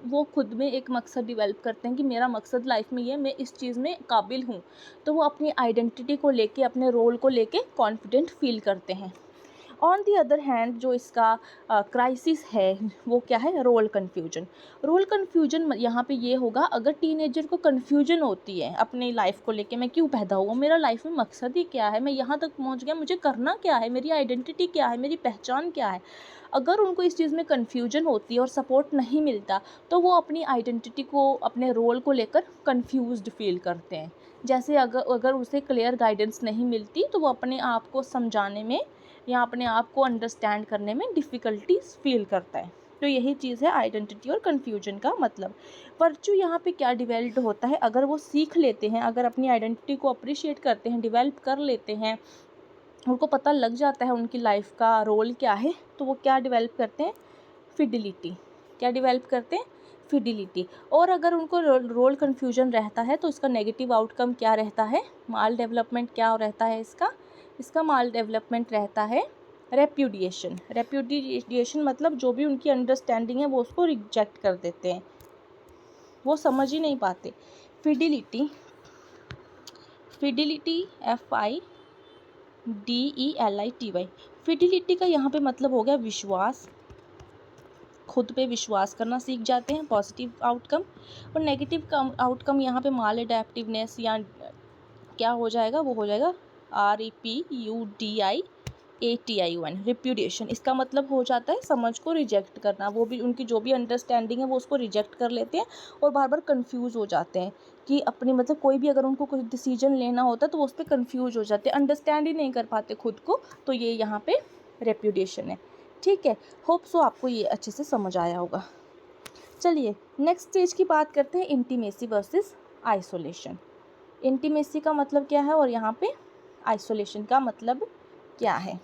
वो खुद में एक मकसद डेवलप करते हैं कि मेरा मकसद लाइफ में ये, मैं इस चीज़ में काबिल हूँ। तो वो अपनी आइडेंटिटी को लेके, अपने रोल को लेके कॉन्फिडेंट फील करते हैं। ऑन दी अदर हैंड जो इसका क्राइसिस है वो क्या है, रोल कन्फ्यूजन। रोल कन्फ्यूजन यहाँ पे ये होगा, अगर टीनेजर को कन्फ्यूजन होती है अपनी लाइफ को लेके, मैं क्यों पैदा हुआ, मेरा लाइफ में मकसद ही क्या है, मैं यहाँ तक पहुँच गया, मुझे करना क्या है, मेरी आइडेंटिटी क्या है, मेरी पहचान क्या है। अगर उनको इस चीज़ में कन्फ्यूजन होती है और सपोर्ट नहीं मिलता, तो वो अपनी आइडेंटिटी को, अपने रोल को लेकर कन्फ्यूज्ड फील करते हैं। जैसे अगर उसे क्लियर गाइडेंस नहीं मिलती तो वो अपने आप को समझाने में या अपने आप को अंडरस्टैंड करने में डिफ़िकल्टीज फील करता है। तो यही चीज़ है आइडेंटिटी और कन्फ्यूजन का मतलब। वर्च्यू यहाँ पे क्या डिवेल्प होता है, अगर वो सीख लेते हैं, अगर अपनी आइडेंटिटी को अप्रिशिएट करते हैं, डिवेल्प कर लेते हैं, उनको पता लग जाता है उनकी लाइफ का रोल क्या है, तो वो क्या डिवेल्प करते हैं, फिडिलिटी। क्या डिवेल्प करते हैं, फिडिलिटी। और अगर उनको रोल कन्फ्यूजन रहता है तो इसका नेगेटिव आउटकम क्या रहता है, माल डेवलपमेंट क्या रहता है इसका माल डेवलपमेंट रहता है रेप्यूडिएशन। रेप्यूडिएशन मतलब जो भी उनकी अंडरस्टैंडिंग है वो उसको रिजेक्ट कर देते हैं, वो समझ ही नहीं पाते। फिडिलिटी FIDELITY, फिडिलिटी का यहाँ पे मतलब हो गया विश्वास, खुद पे विश्वास करना सीख जाते हैं, पॉजिटिव आउटकम। और नेगेटिव आउटकम यहाँ पे माल एडेप्टिवनेस या क्या हो जाएगा, वो हो जाएगा REPUDIATION, रिप्यूडिएशन। इसका मतलब हो जाता है समझ को रिजेक्ट करना, वो भी उनकी जो भी अंडरस्टैंडिंग है वो उसको रिजेक्ट कर लेते हैं और बार बार कंफ्यूज हो जाते हैं कि अपनी मतलब कोई भी अगर उनको कुछ डिसीजन लेना होता है तो वो उस पर कंफ्यूज हो जाते हैं, अंडरस्टैंड ही नहीं कर पाते खुद को। तो ये यहाँ पे रेप्यूडिएशन है। ठीक है, होप सो आपको ये अच्छे से समझ आया होगा। चलिए नेक्स्ट स्टेज की बात करते हैं, इंटीमेसी वर्सेस आइसोलेशन। इंटीमेसी का मतलब क्या है और यहाँ पे आइसोलेशन का मतलब क्या है।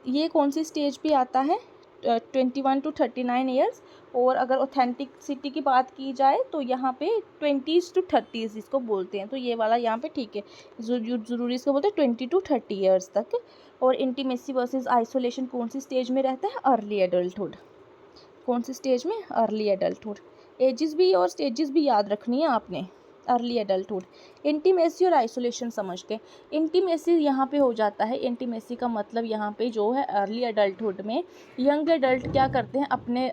ये कौन सी स्टेज पे आता है, 21 to 39 ईयर्स। और अगर ऑथेंटिसिटी की बात की जाए तो यहाँ पे 20s to 30s इसको बोलते हैं, तो ये वाला यहाँ पे ठीक है, ज़रूरी इसको बोलते हैं 20 to 30 ईयर्स तक। और इंटीमेसी वर्सेस आइसोलेशन कौन सी स्टेज में रहता है, अर्ली एडल्टहुड। कौन सी स्टेज में, अर्ली एडल्टहुड। एजेस भी और स्टेजेस भी याद रखनी है आपने। अर्ली एडल्टहुड, इंटीमेसी और आइसोलेशन समझ के। इंटीमेसी यहाँ पे हो जाता है, इंटीमेसी का मतलब यहाँ पे जो है अर्ली एडल्टहुड में यंग एडल्ट क्या करते हैं, अपने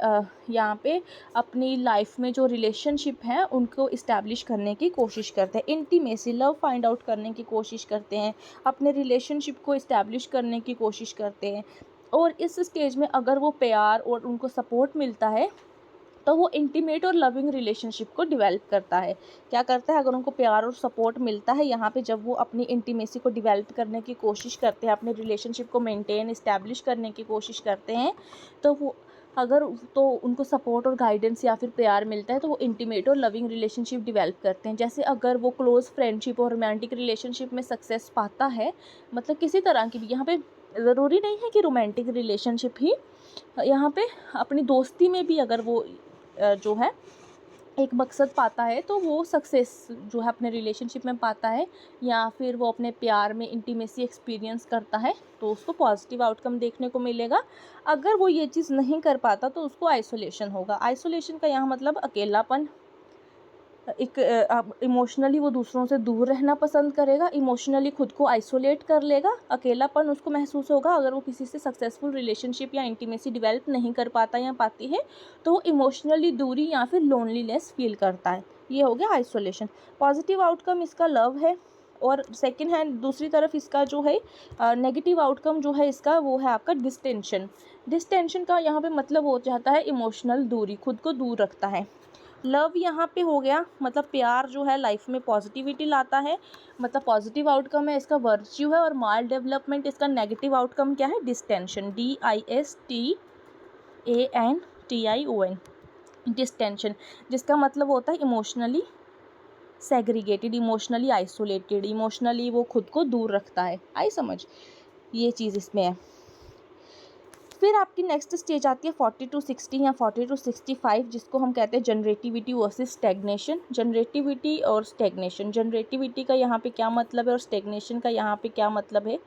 यहाँ पे अपनी लाइफ में जो रिलेशनशिप हैं उनको इस्टेब्लिश करने की कोशिश करते हैं। इंटीमेसी लव फाइंड आउट करने की कोशिश करते हैं, अपने रिलेशनशिप को इस्टेब्लिश करने की कोशिश करते हैं। और इस स्टेज में अगर वो प्यार और उनको सपोर्ट मिलता है तो वो इंटीमेट और लविंग रिलेशनशिप को डिवेल्प करता है। क्या करता है, अगर उनको प्यार और सपोर्ट मिलता है यहाँ पे, जब वो अपनी इंटीमेसी को डिवेल्प करने की कोशिश करते हैं, अपने रिलेशनशिप को मेंटेन इस्टेब्लिश करने की कोशिश करते हैं, तो वो अगर तो उनको सपोर्ट और गाइडेंस या फिर प्यार मिलता है तो वो इंटीमेट और लविंग रिलेशनशिप डिवेल्प करते हैं। जैसे अगर वो क्लोज़ फ्रेंडशिप और रोमांटिक रिलेशनशिप में सक्सेस पाता है, मतलब किसी तरह की भी, यहाँ पे ज़रूरी नहीं है कि रोमांटिक रिलेशनशिप ही, यहाँ पे अपनी दोस्ती में भी अगर वो जो है एक मकसद पाता है तो वो सक्सेस जो है अपने रिलेशनशिप में पाता है, या फिर वो अपने प्यार में इंटीमेसी एक्सपीरियंस करता है तो उसको पॉजिटिव आउटकम देखने को मिलेगा। अगर वो ये चीज़ नहीं कर पाता तो उसको आइसोलेशन होगा। आइसोलेशन का यहाँ मतलब अकेलापन, एक इमोशनली वो दूसरों से दूर रहना पसंद करेगा, इमोशनली खुद को आइसोलेट कर लेगा, अकेलापन उसको महसूस होगा। अगर वो किसी से सक्सेसफुल रिलेशनशिप या इंटीमेसी डेवलप नहीं कर पाता या पाती है तो वो इमोशनली दूरी या फिर लोनलीनेस फील करता है। ये हो गया आइसोलेशन। पॉजिटिव आउटकम इसका लव है, और सेकेंड हैंड दूसरी तरफ इसका जो है नेगेटिव आउटकम जो है इसका वो है आपका डिस्टेंशन। डिस्टेंशन का यहाँ पे मतलब हो जाता है इमोशनल दूरी, खुद को दूर रखता है। लव यहाँ पे हो गया मतलब प्यार जो है लाइफ में पॉजिटिविटी लाता है, मतलब पॉजिटिव आउटकम है इसका, वर्च्यू है। और माल डेवलपमेंट इसका नेगेटिव आउटकम क्या है, डिस्टेंशन, DISTANTION, डिस्टेंशन, जिसका मतलब होता है emotionally segregated, emotionally isolated, emotionally वो खुद को दूर रखता है। आई समझ, ये चीज़ इसमें है। फिर आपकी नेक्स्ट स्टेज आती है 40 to 60 या 40 to 65, जिसको हम कहते हैं जनरेटिविटी वर्सेस स्टैग्नेशन। जनरेटिविटी और स्टैग्नेशन, जनरेटिविटी का यहाँ पे क्या मतलब है और स्टैग्नेशन का यहाँ पे क्या मतलब है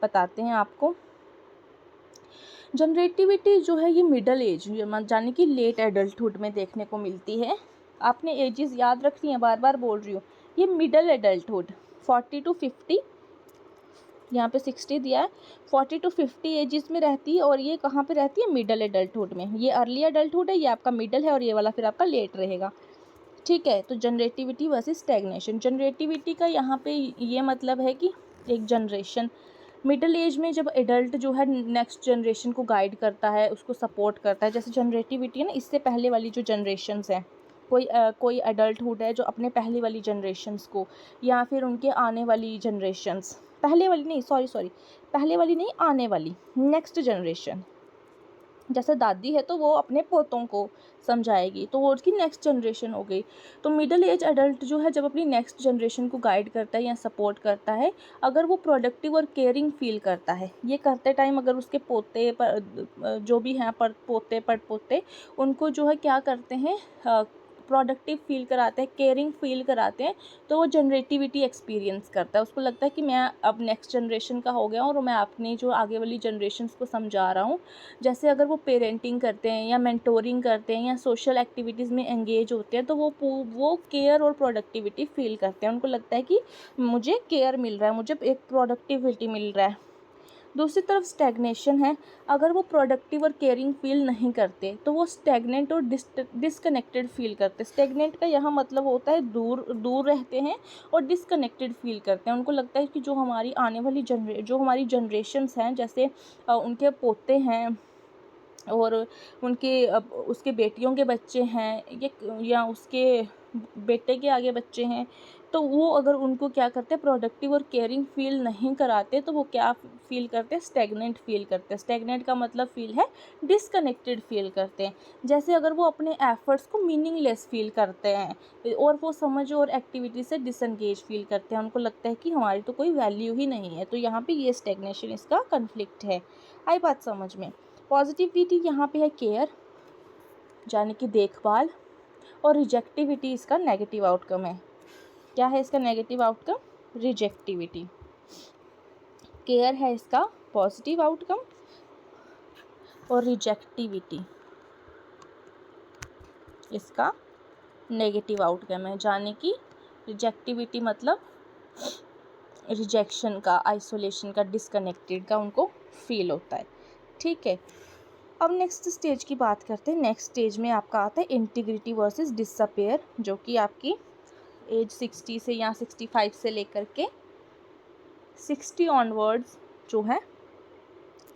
बताते हैं आपको। जनरेटिविटी जो है ये मिडल एज यानी कि लेट एडल्टहुड में देखने को मिलती है। आपने एजेस याद रखनी है, बार बार बोल रही हूँ। ये मिडल एडल्टहुड 40 to 50, यहाँ पे 60 दिया है, 40 to 50 एजेस में रहती है। और ये कहाँ पे रहती है, मिडल एडल्टहुड में। ये अर्ली एडल्टहुड है, ये आपका मिडल है, और ये वाला फिर आपका लेट रहेगा। ठीक है, तो जनरेटिविटी वर्सेस स्टैग्नेशन। जनरेटिविटी का यहाँ पे ये मतलब है कि एक जनरेशन मिडिल एज में जब एडल्ट जो है नेक्स्ट जनरेशन को गाइड करता है, उसको सपोर्ट करता है। जैसे जनरेटिविटी है ना, इससे पहले वाली जो जनरेशन्स हैं, कोई एडल्टहुड है जो अपने पहले वाली जनरेशन्स को या फिर उनके आने वाली जनरेशन्स, पहले वाली नहीं, सॉरी पहले वाली नहीं, आने वाली नेक्स्ट जनरेशन, जैसे दादी है तो वो अपने पोतों को समझाएगी, तो वो उसकी नेक्स्ट जनरेशन हो गई। तो मिडिल एज अडल्ट जो है जब अपनी नेक्स्ट जनरेशन को गाइड करता है या सपोर्ट करता है, अगर वो प्रोडक्टिव और केयरिंग फील करता है, ये करते टाइम अगर उसके पोते जो भी हैं पोते पड़पोते, उनको जो है क्या करते हैं, प्रोडक्टिव फील कराते हैं, केयरिंग फील कराते हैं, तो वो जनरेटिविटी एक्सपीरियंस करता है। उसको लगता है कि मैं अब नेक्स्ट जनरेशन का हो गया और मैं अपनी जो आगे वाली जनरेशन्स को समझा रहा हूँ। जैसे अगर वो पेरेंटिंग करते हैं या मेंटोरिंग करते हैं या सोशल एक्टिविटीज़ में एंगेज होते हैं, तो वो केयर और प्रोडक्टिविटी फील करते हैं। उनको लगता है कि मुझे केयर मिल रहा है, मुझे एक प्रोडक्टिविटी मिल रहा है। दूसरी तरफ स्टैग्नेशन है, अगर वो प्रोडक्टिव और केयरिंग फील नहीं करते तो वो स्टैग्नेंट और डिसकनेक्टेड फील करते। स्टैग्नेंट का यहाँ मतलब होता है दूर दूर रहते हैं, और डिसकनेक्टेड फील करते हैं। उनको लगता है कि जो हमारी आने वाली जो हमारी जनरेशन्स हैं, जैसे उनके पोते हैं और उनके उसके बेटियों के बच्चे हैं, या उसके बेटे के आगे बच्चे हैं, तो वो अगर उनको क्या करते हैं, प्रोडक्टिव और केयरिंग फील नहीं कराते, तो वो क्या फील करते हैं, स्टैग्नेंट फील करते हैं। स्टैग्नेंट का मतलब फील है डिसकनेक्टेड फील करते हैं। जैसे अगर वो अपने एफर्ट्स को मीनिंगलेस फील करते हैं, और वो समझ और एक्टिविटी से डिसंगेज फील करते हैं, उनको लगता है कि हमारी तो कोई वैल्यू ही नहीं है। तो यहाँ पे ये स्टैग्नेशन इसका कन्फ्लिक्ट है। आई बात समझ में। पॉजिटिविटी यहाँ पे है केयर, यानी कि देखभाल, और रिजेक्टिविटी इसका नेगेटिव आउटकम है। क्या है इसका नेगेटिव आउटकम? रिजेक्टिविटी। केयर है इसका पॉजिटिव आउटकम, और रिजेक्टिविटी इसका नेगेटिव आउटकम है। यानी कि रिजेक्टिविटी मतलब रिजेक्शन का, आइसोलेशन का, डिसकनेक्टेड का उनको फील होता है। ठीक है, अब नेक्स्ट स्टेज की बात करते हैं। नेक्स्ट स्टेज में आपका आता है इंटीग्रिटी वर्सेस डिसअपेयर, जो कि आपकी एज 60 से या 65 से लेकर के 60 ऑनवर्ड्स जो है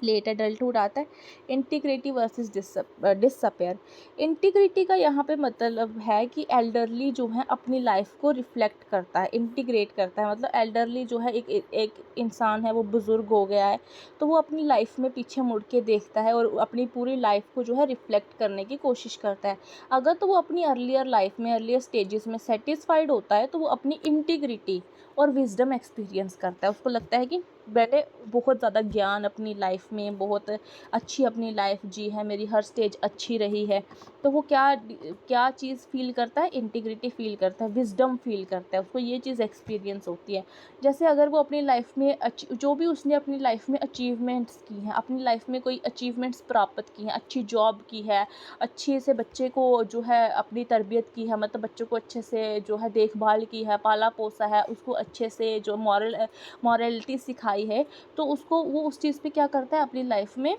लेट एडल्टहुड आता है। Integrity versus disappear. इंटीग्रिटी का यहाँ पे मतलब है कि एल्डरली जो है अपनी लाइफ को रिफ्लेक्ट करता है, इंटीग्रेट करता है। मतलब एल्डरली जो है एक इंसान है, वो बुज़ुर्ग हो गया है, तो वो अपनी लाइफ में पीछे मुड़ के देखता है और अपनी पूरी लाइफ को जो है रिफ्लेक्ट करने की कोशिश करता है। अगर तो वो अपनी अर्लियर लाइफ में, अर्लियर स्टेजेस में सेटिस्फाइड होता है, तो वो अपनी इंटीग्रिटी और विजडम एक्सपीरियंस करता है। उसको लगता है कि मैंने बहुत ज़्यादा ज्ञान अपनी लाइफ में, बहुत अच्छी अपनी लाइफ जी है, मेरी हर स्टेज अच्छी रही है, तो वो क्या चीज़ फील करता है, इंटीग्रिटी फील करता है, विजडम फील करता है, उसको ये चीज़ एक्सपीरियंस होती है। जैसे अगर वो अपनी लाइफ में जो भी उसने अपनी लाइफ में अचीवमेंट्स की हैं, अपनी लाइफ में कोई अचीवमेंट्स प्राप्त की हैं, अच्छी जॉब की है, अच्छे से बच्चे को जो है अपनी तरबियत की है, मतलब बच्चों को अच्छे से जो है देखभाल की है, पाला पोसा है, उसको अच्छे से जो मॉरलिटी सिखाई है, तो उसको वो उस चीज़ पे क्या करता है, अपनी लाइफ में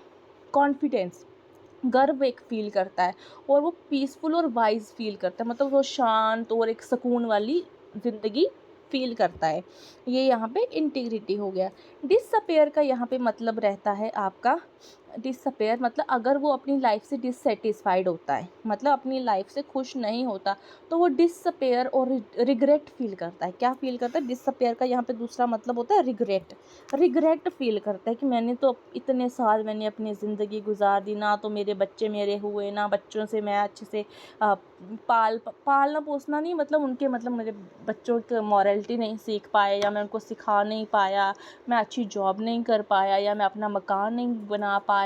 कॉन्फिडेंस, गर्व एक फ़ील करता है, और वो पीसफुल और वाइज फ़ील करता है। मतलब वो शांत और एक सुकून वाली ज़िंदगी फ़ील करता है। ये यहाँ पे इंटीग्रिटी हो गया। डिसअपेयर का यहाँ पे मतलब रहता है आपका, डिसअपेयर मतलब अगर वो अपनी लाइफ से डिससेटिस्फाइड होता है, मतलब अपनी लाइफ से खुश नहीं होता, तो वो डिसअपेयर और रिग्रेट फील करता है। क्या फील करता है? डिसअपेयर का यहाँ पे दूसरा मतलब होता है रिग्रेट। रिग्रेट फील करता है कि मैंने तो इतने साल मैंने अपनी ज़िंदगी गुजार दी, ना तो मेरे बच्चे मेरे हुए, ना बच्चों से मैं अच्छे से पालना पोसना नहीं, मतलब उनके, मतलब मेरे बच्चों की मॉरलिटी नहीं सीख पाए, या मैं उनको सिखा नहीं पाया, मैं अच्छी जॉब नहीं कर पाया, या मैं अपना मकान नहीं बना पाया,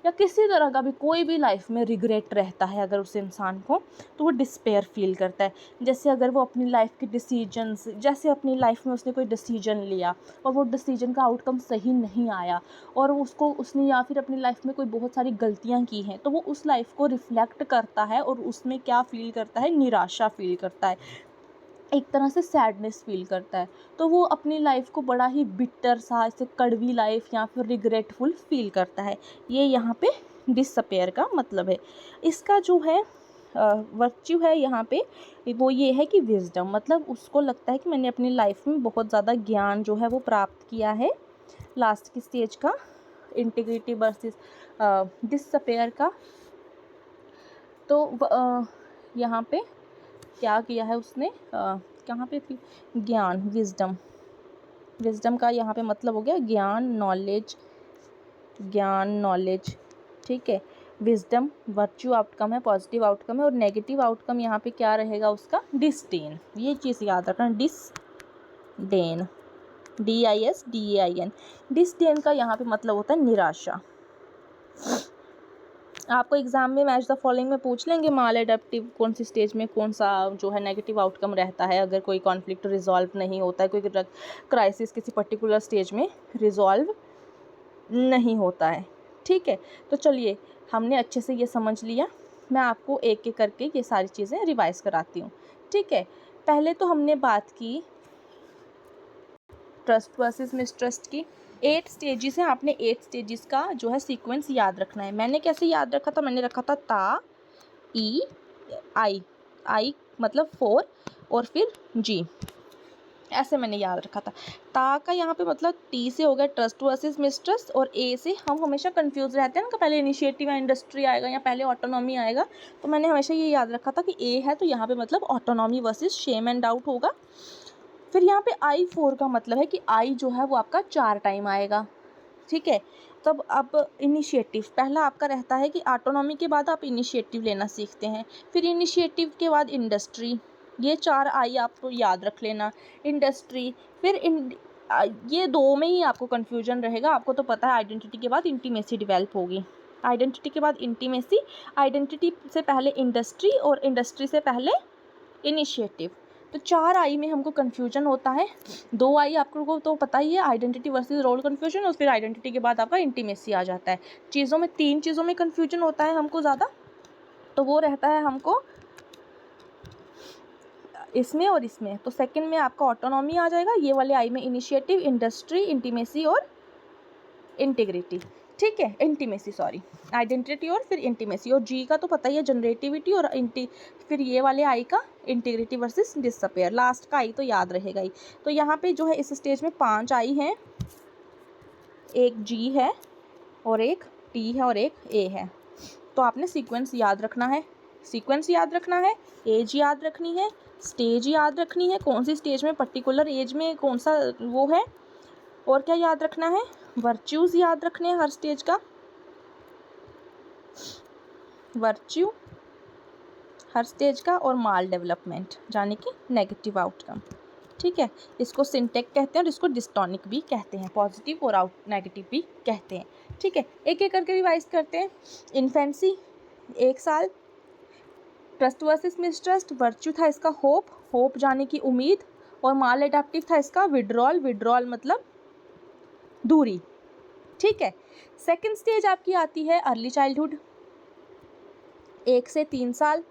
या किसी तरह का भी कोई भी लाइफ में रिग्रेट रहता है अगर उस इंसान को, तो वो डिस्पेयर फील करता है। जैसे अगर वो अपनी लाइफ के डिसीजंस, जैसे अपनी लाइफ में उसने कोई डिसीजन लिया और वो डिसीजन का आउटकम सही नहीं आया, और उसने या फिर अपनी लाइफ में कोई बहुत सारी गलतियाँ की हैं, तो वो उस लाइफ को रिफ्लेक्ट करता है और उसमें क्या फील करता है, निराशा फील करता है, एक तरह से सैडनेस फील करता है। तो वो अपनी लाइफ को बड़ा ही बिटर सा, ऐसे कड़वी लाइफ या फिर रिग्रेटफुल फील करता है। ये यहाँ पे डिसअपेयर का मतलब है। इसका जो है वर्च्यू है यहाँ पे, वो ये है कि विजडम, मतलब उसको लगता है कि मैंने अपनी लाइफ में बहुत ज़्यादा ज्ञान जो है वो प्राप्त किया है। लास्ट की स्टेज का इंटीग्रिटी वर्सेस डिसअपेयर का, तो यहाँ पे क्या किया है उसने, कहाँ पे थी, ज्ञान, विजडम। विजडम का यहाँ पे मतलब हो गया ज्ञान, नॉलेज, ज्ञान, नॉलेज। ठीक है, विजडम वर्च्यू आउटकम है, पॉजिटिव आउटकम है, और नेगेटिव आउटकम यहाँ पे क्या रहेगा उसका, डिसडेन। ये चीज़ याद रखना, डिसडेन, DISDAIN। डिसडेन का यहाँ पे मतलब होता है निराशा। आपको एग्जाम में मैच द फॉलोइंग में पूछ लेंगे माल एडेप्टिव कौन सी स्टेज में कौन सा जो है नेगेटिव आउटकम रहता है, अगर कोई कॉन्फ्लिक्ट रिजॉल्व नहीं होता है, कोई क्राइसिस किसी पर्टिकुलर स्टेज में रिजॉल्व नहीं होता है। ठीक है, तो चलिए हमने अच्छे से ये समझ लिया। मैं आपको एक एक करके ये सारी चीज़ें रिवाइज कराती हूँ। ठीक है, पहले तो हमने बात की ट्रस्ट वर्सेस मिसट्रस्ट की। 8 स्टेजेस हैं, आपने 8 स्टेजेस का जो है सीक्वेंस याद रखना है। मैंने कैसे याद रखा था, मैंने रखा था ता, ई, आई मतलब 4 और फिर जी, ऐसे मैंने याद रखा था। ता का यहाँ पे मतलब टी से हो गया ट्रस्ट वर्सेस मिसट्रस्ट, और ए से हम हमेशा कंफ्यूज रहते हैं ना, पहले इनिशिएटिव या इंडस्ट्री आएगा या पहले ऑटोनॉमी आएगा, तो मैंने हमेशा ये याद रखा था कि ए है तो यहाँ पे मतलब autonomy versus shame and doubt होगा। फिर यहाँ पे I4 का मतलब है कि आई जो है वो आपका 4 टाइम आएगा। ठीक है, तब अब इनिशिएटिव पहला आपका रहता है कि ऑटोनॉमी के बाद आप इनिशिएटिव लेना सीखते हैं, फिर इनिशिएटिव के बाद इंडस्ट्री, ये 4 आई आपको याद रख लेना। इंडस्ट्री, फिर ये 2 में ही आपको कन्फ्यूजन रहेगा। आपको तो पता है आइडेंटिटी के बाद इंटीमेसी डेवलप होगी, आइडेंटिटी के बाद इंटीमेसी, आइडेंटिटी से पहले इंडस्ट्री और इंडस्ट्री से पहले इनिशिएटिव। तो 4 आई में हमको कन्फ्यूजन होता है। 2 आई आपको तो पता ही है, आइडेंटिटी वर्सेस रोल कन्फ्यूजन, और फिर आइडेंटिटी के बाद आपका इंटीमेसी आ जाता है। चीज़ों में 3 चीज़ों में कन्फ्यूजन होता है हमको ज़्यादा, तो वो रहता है हमको इसमें और इसमें। तो सेकंड में आपका ऑटोनॉमी आ जाएगा, ये वाले आई में इनिशिएटिव, इंडस्ट्री, इंटीमेसी और इंटीग्रिटी। ठीक है, इंटीमेसी सॉरी, आइडेंटिटी और फिर इंटीमेसी, और जी का तो पता ही है जनरेटिविटी, और फिर ये वाले आई का इंटीग्रिटी वर्सेस डिसअपेयर, लास्ट का आई तो याद रहेगा ही। तो यहाँ पे जो है इस स्टेज में 5 आई हैं, एक जी है और एक टी है और एक ए है। तो आपने सीक्वेंस याद रखना है, सीक्वेंस याद रखना है, एज याद रखनी है, स्टेज याद रखनी है, कौन सी स्टेज में पर्टिकुलर एज में कौन सा वो है, और क्या याद रखना है, वर्च्यूज़ याद रखने हैं हर स्टेज का, वर्च्यू हर स्टेज का, और माल डेवलपमेंट यानी कि नेगेटिव आउटकम। ठीक है, इसको सिंटेक कहते हैं और इसको डिस्टोनिक भी कहते हैं, पॉजिटिव और नेगेटिव भी कहते हैं। ठीक है, एक एक करके रिवाइज करते हैं। इन्फेंसी 1 साल, ट्रस्ट वर्सेस मिसट्रस्ट, वर्च्यू था इसका होप, होप जाने की उम्मीद, और माल एडाप्टिव था इसका विड्रॉल, विड्रॉल मतलब दूरी। ठीक है, सेकंड स्टेज आपकी आती है अर्ली चाइल्डहुड, 1 से 3 साल।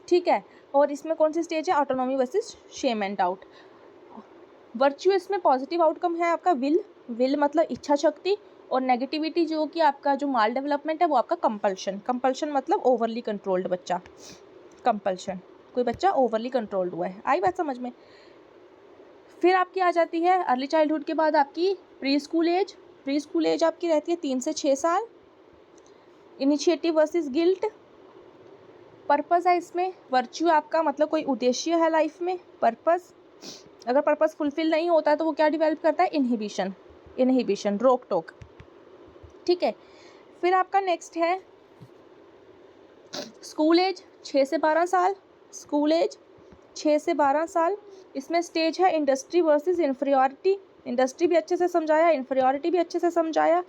ठीक है, और इसमें कौन सी स्टेज है, autonomy versus shame and doubt. Virtue इसमें पॉजिटिव आउटकम है आपका विल, विल मतलब इच्छा शक्ति, और नेगेटिविटी जो कि आपका जो माल डेवलपमेंट है वो आपका कंपल्शन, कंपल्शन मतलब ओवरली कंट्रोल्ड बच्चा, कंपल्शन कोई बच्चा ओवरली कंट्रोल्ड हुआ है। आई बात समझ में। फिर आपकी आ जाती है अर्ली चाइल्डहुड के बाद आपकी preschool age, preschool age आपकी रहती है 3 से 6 साल। इनिशिएटिव वर्सेस गिल्ट, पर्पस है इसमें, वर्च्यू आपका मतलब कोई उद्देश्य है लाइफ में, पर्पस, अगर पर्पस फुलफिल नहीं होता है तो वो क्या डिवेल्प करता है, इनहिबिशन, इनहिबिशन रोक टोक। ठीक है, फिर आपका नेक्स्ट है स्कूल एज 6 से 12 साल, स्कूल एज 6 से 12 साल। इसमें स्टेज है इंडस्ट्री वर्सेस इन्फीरियॉरिटी, इंडस्ट्री भी अच्छे से समझाया, इन्फीरियॉरिटी भी अच्छे से समझाया।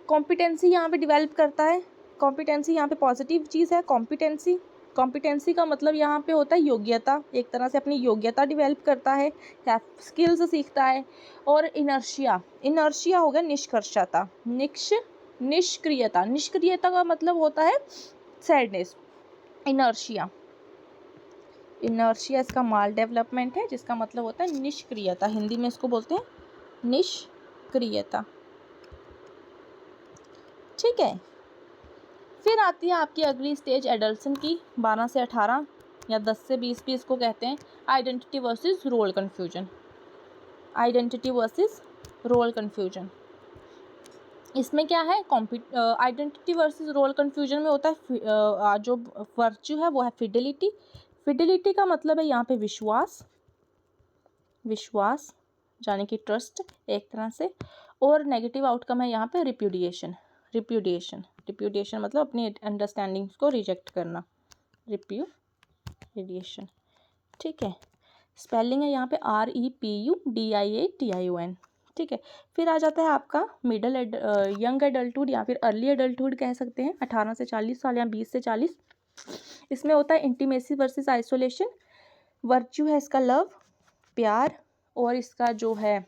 कॉम्पिटेंसी यहाँ पे डेवलप करता है, कॉम्पिटेंसी यहाँ पे पॉजिटिव चीज़ है, कॉम्पिटेंसी, कॉम्पिटेंसी का मतलब यहाँ पे होता है योग्यता, एक तरह से अपनी योग्यता डेवलप करता है या स्किल्स सीखता है। और इनर्शिया, इनर्शिया हो गया निष्कर्षता, निष्क्रियता, निष्क्रियता का मतलब होता है सैडनेस। इनर्शिया, इनर्शिया इसका माल डेवलपमेंट है जिसका मतलब होता है निष्क्रियता, हिंदी में इसको बोलते हैं निष्क्रियता। ठीक है, फिर आती है आपकी अगली स्टेज एडल्सन की 12 से 18 या 10 से 20 भी इसको कहते हैं, identity versus role confusion, identity versus role confusion. इसमें क्या है, आइडेंटिटी वर्सेस रोल कन्फ्यूजन में होता है जो वर्च्यू है वो है फिडेलिटी, फिडेलिटी का मतलब है यहाँ पे विश्वास, विश्वास यानी कि ट्रस्ट एक तरह से, और नेगेटिव आउटकम है यहाँ पे रिप्यूडिएशन, रिप्यूडिएशन। रिप्यूडिएशन मतलब अपनी अंडरस्टैंडिंग्स को रिजेक्ट करना, रिप्यूडिएशन। ठीक है, स्पेलिंग है यहाँ पे REPUDIATION। ठीक है, फिर आ जाता है आपका यंग एडल्टहुड या फिर अर्ली एडल्टहुड कह सकते हैं, 18 से 40 साल या 20 से 40। इसमें होता है इंटीमेसी वर्सेस आइसोलेशन। वर्च्यू है इसका लव, प्यार, और इसका जो है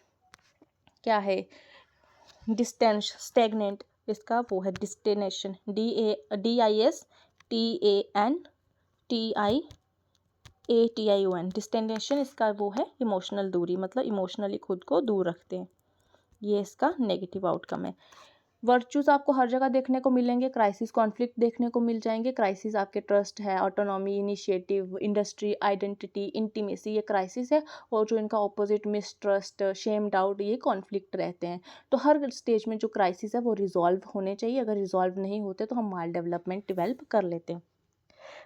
क्या है डिस्टेंस, स्टेगनेंट, इसका वो है डिस्टेनेशन, DISTANTIATION। डिस्टेनेशन इसका वो है इमोशनल दूरी, मतलब इमोशनली खुद को दूर रखते हैं, ये इसका नेगेटिव आउटकम है। वर्चूज़ आपको हर जगह देखने को मिलेंगे, क्राइसिस कॉन्फ्लिक्ट देखने को मिल जाएंगे। क्राइसिस आपके ट्रस्ट है, autonomy, initiative, industry, identity, intimacy, ये क्राइसिस है। और जो इनका ऑपोजिट मिसट्रस्ट, शेम, डाउट, ये कॉन्फ्लिक्ट रहते हैं। तो हर स्टेज में जो क्राइसिस है वो रिजॉल्व होने चाहिए। अगर रिजॉल्व नहीं होते तो हम माल डेवलपमेंट डेवलप कर लेते हैं।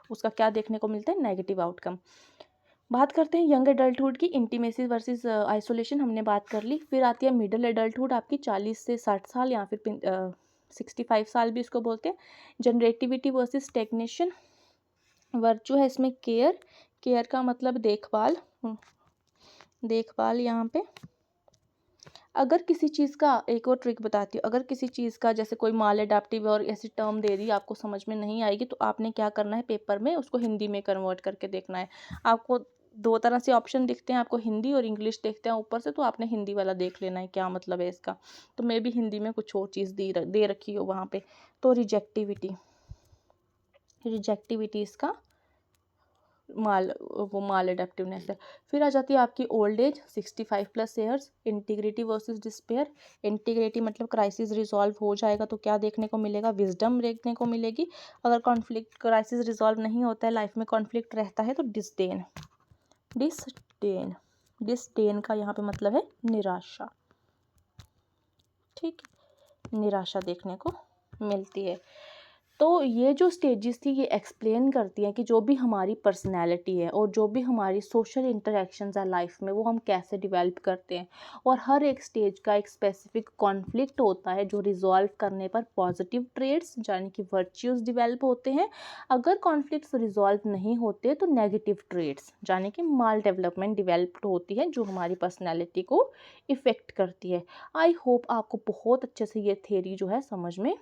उसका क्या देखने को मिलता है, नेगेटिव आउटकम। बात करते हैं यंग एडल्टहुड की, इंटीमेसी वर्सेस आइसोलेशन हमने बात कर ली। फिर आती है मिडिल एडल्टहुड आपकी 40 से 60 साल या फिर 65 साल भी इसको बोलते हैं। Generativity versus stagnation. वर्चू है इसमें केयर, केयर का मतलब देखभाल, देखभाल यहाँ पे। अगर किसी चीज़ का, एक और ट्रिक बताती हूँ, अगर किसी चीज़ का जैसे कोई माल एडाप्टिव और ऐसी टर्म दे दी आपको समझ में नहीं आएगी तो आपने क्या करना है, पेपर में उसको हिंदी में कन्वर्ट करके देखना है। आपको दो तरह से ऑप्शन दिखते हैं, आपको हिंदी और इंग्लिश दिखते हैं ऊपर से, तो आपने हिंदी वाला देख लेना है क्या मतलब है इसका। तो मे भी हिंदी में कुछ और चीज़ दे रखी हो वहाँ पे। तो रिजेक्टिविटी, रिजेक्टिविटी इसका माल एडेप्टिवनेस है। फिर आ जाती है आपकी old age 65+ years. Integrity versus despair. Integrity मतलब क्राइसिस रिजॉल्व हो जाएगा तो क्या देखने को मिलेगा, विजडम देखने को मिलेगी। अगर कॉन्फ्लिक्ट, क्राइसिस रिजॉल्व नहीं होता है, लाइफ में कॉन्फ्लिक्ट रहता है तो डिस्डेन, डिस्डेन, डिस्डेन का यहाँ पे मतलब है निराशा। ठीक, निराशा देखने को मिलती है। तो ये जो स्टेजेस थी ये एक्सप्लेन करती हैं कि जो भी हमारी पर्सनैलिटी है और जो भी हमारी सोशल इंटरेक्शंस है लाइफ में, वो हम कैसे डिवेल्प करते हैं। और हर एक स्टेज का एक स्पेसिफिक कॉन्फ्लिक्ट होता है जो रिजॉल्व करने पर पॉजिटिव ट्रेड्स यानी कि वर्च्यूज़ डिवेल्प होते हैं। अगर कॉन्फ्लिक्ट्स रिजॉल्व नहीं होते तो नेगेटिव ट्रेड्स यानी कि माल डेवलपमेंट डिवेल्प होती है जो हमारी पर्सनैलिटी को इफ़ेक्ट करती है। आई होप आपको बहुत अच्छे से ये थ्योरी जो है समझ में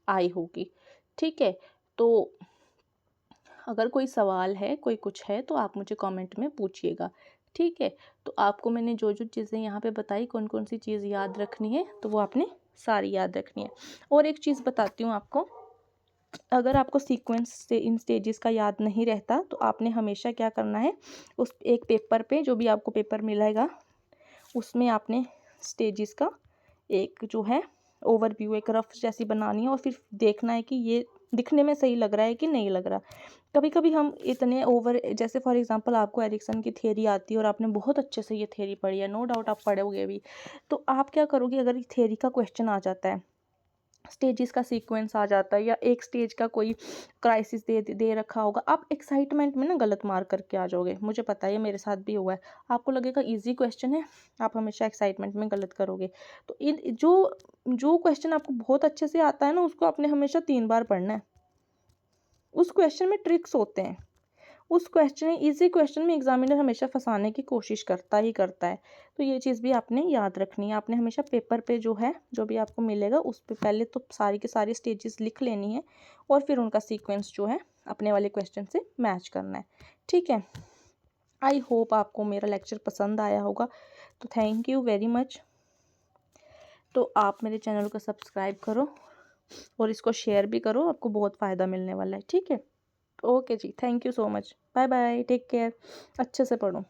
आई होगी। ठीक है, तो अगर कोई सवाल है, कोई कुछ है तो आप मुझे कमेंट में पूछिएगा। ठीक है, तो आपको मैंने जो जो चीज़ें यहाँ पे बताई, कौन कौन सी चीज़ याद रखनी है, तो वो आपने सारी याद रखनी है। और एक चीज़ बताती हूँ आपको, अगर आपको सीक्वेंस से इन स्टेजेस का याद नहीं रहता तो आपने हमेशा क्या करना है, उस एक पेपर पे, जो भी आपको पेपर मिलेगा उसमें आपने स्टेजेस का एक जो है ओवरव्यू, एक रफ जैसी बनानी है और फिर देखना है कि ये दिखने में सही लग रहा है कि नहीं लग रहा। कभी कभी हम इतने जैसे फॉर एग्जांपल आपको एरिक्सन की थ्योरी आती है और आपने बहुत अच्छे से ये थ्योरी पढ़ी है, नो डाउट आप पढ़ोगे भी, तो आप क्या करोगे, अगर ये थ्योरी का क्वेश्चन आ जाता है, स्टेजेस का सीक्वेंस आ जाता है या एक स्टेज का कोई क्राइसिस दे रखा होगा, आप एक्साइटमेंट में ना गलत मार्क करके आ जाओगे। मुझे पता है, मेरे साथ भी हुआ है। आपको लगेगा इजी क्वेश्चन है, आप हमेशा एक्साइटमेंट में गलत करोगे। तो इन जो क्वेश्चन आपको बहुत अच्छे से आता है ना, उसको आपने हमेशा 3 बार पढ़ना है। उस क्वेश्चन में ट्रिक्स होते हैं, उस क्वेश्चन, इजी क्वेश्चन में एग्जामिनर हमेशा फंसाने की कोशिश करता है। तो ये चीज़ भी आपने याद रखनी है। आपने हमेशा पेपर पे जो है, जो भी आपको मिलेगा उस पे पहले तो सारी की सारी स्टेजेस लिख लेनी है और फिर उनका सीक्वेंस जो है अपने वाले क्वेश्चन से मैच करना है। ठीक है, आई होप आपको मेरा लेक्चर पसंद आया होगा। तो थैंक यू वेरी मच। तो आप मेरे चैनल को सब्सक्राइब करो और इसको शेयर भी करो, आपको बहुत फ़ायदा मिलने वाला है। ठीक है, ओके जी, thank you so much, bye bye, take care, अच्छे से पढ़ो।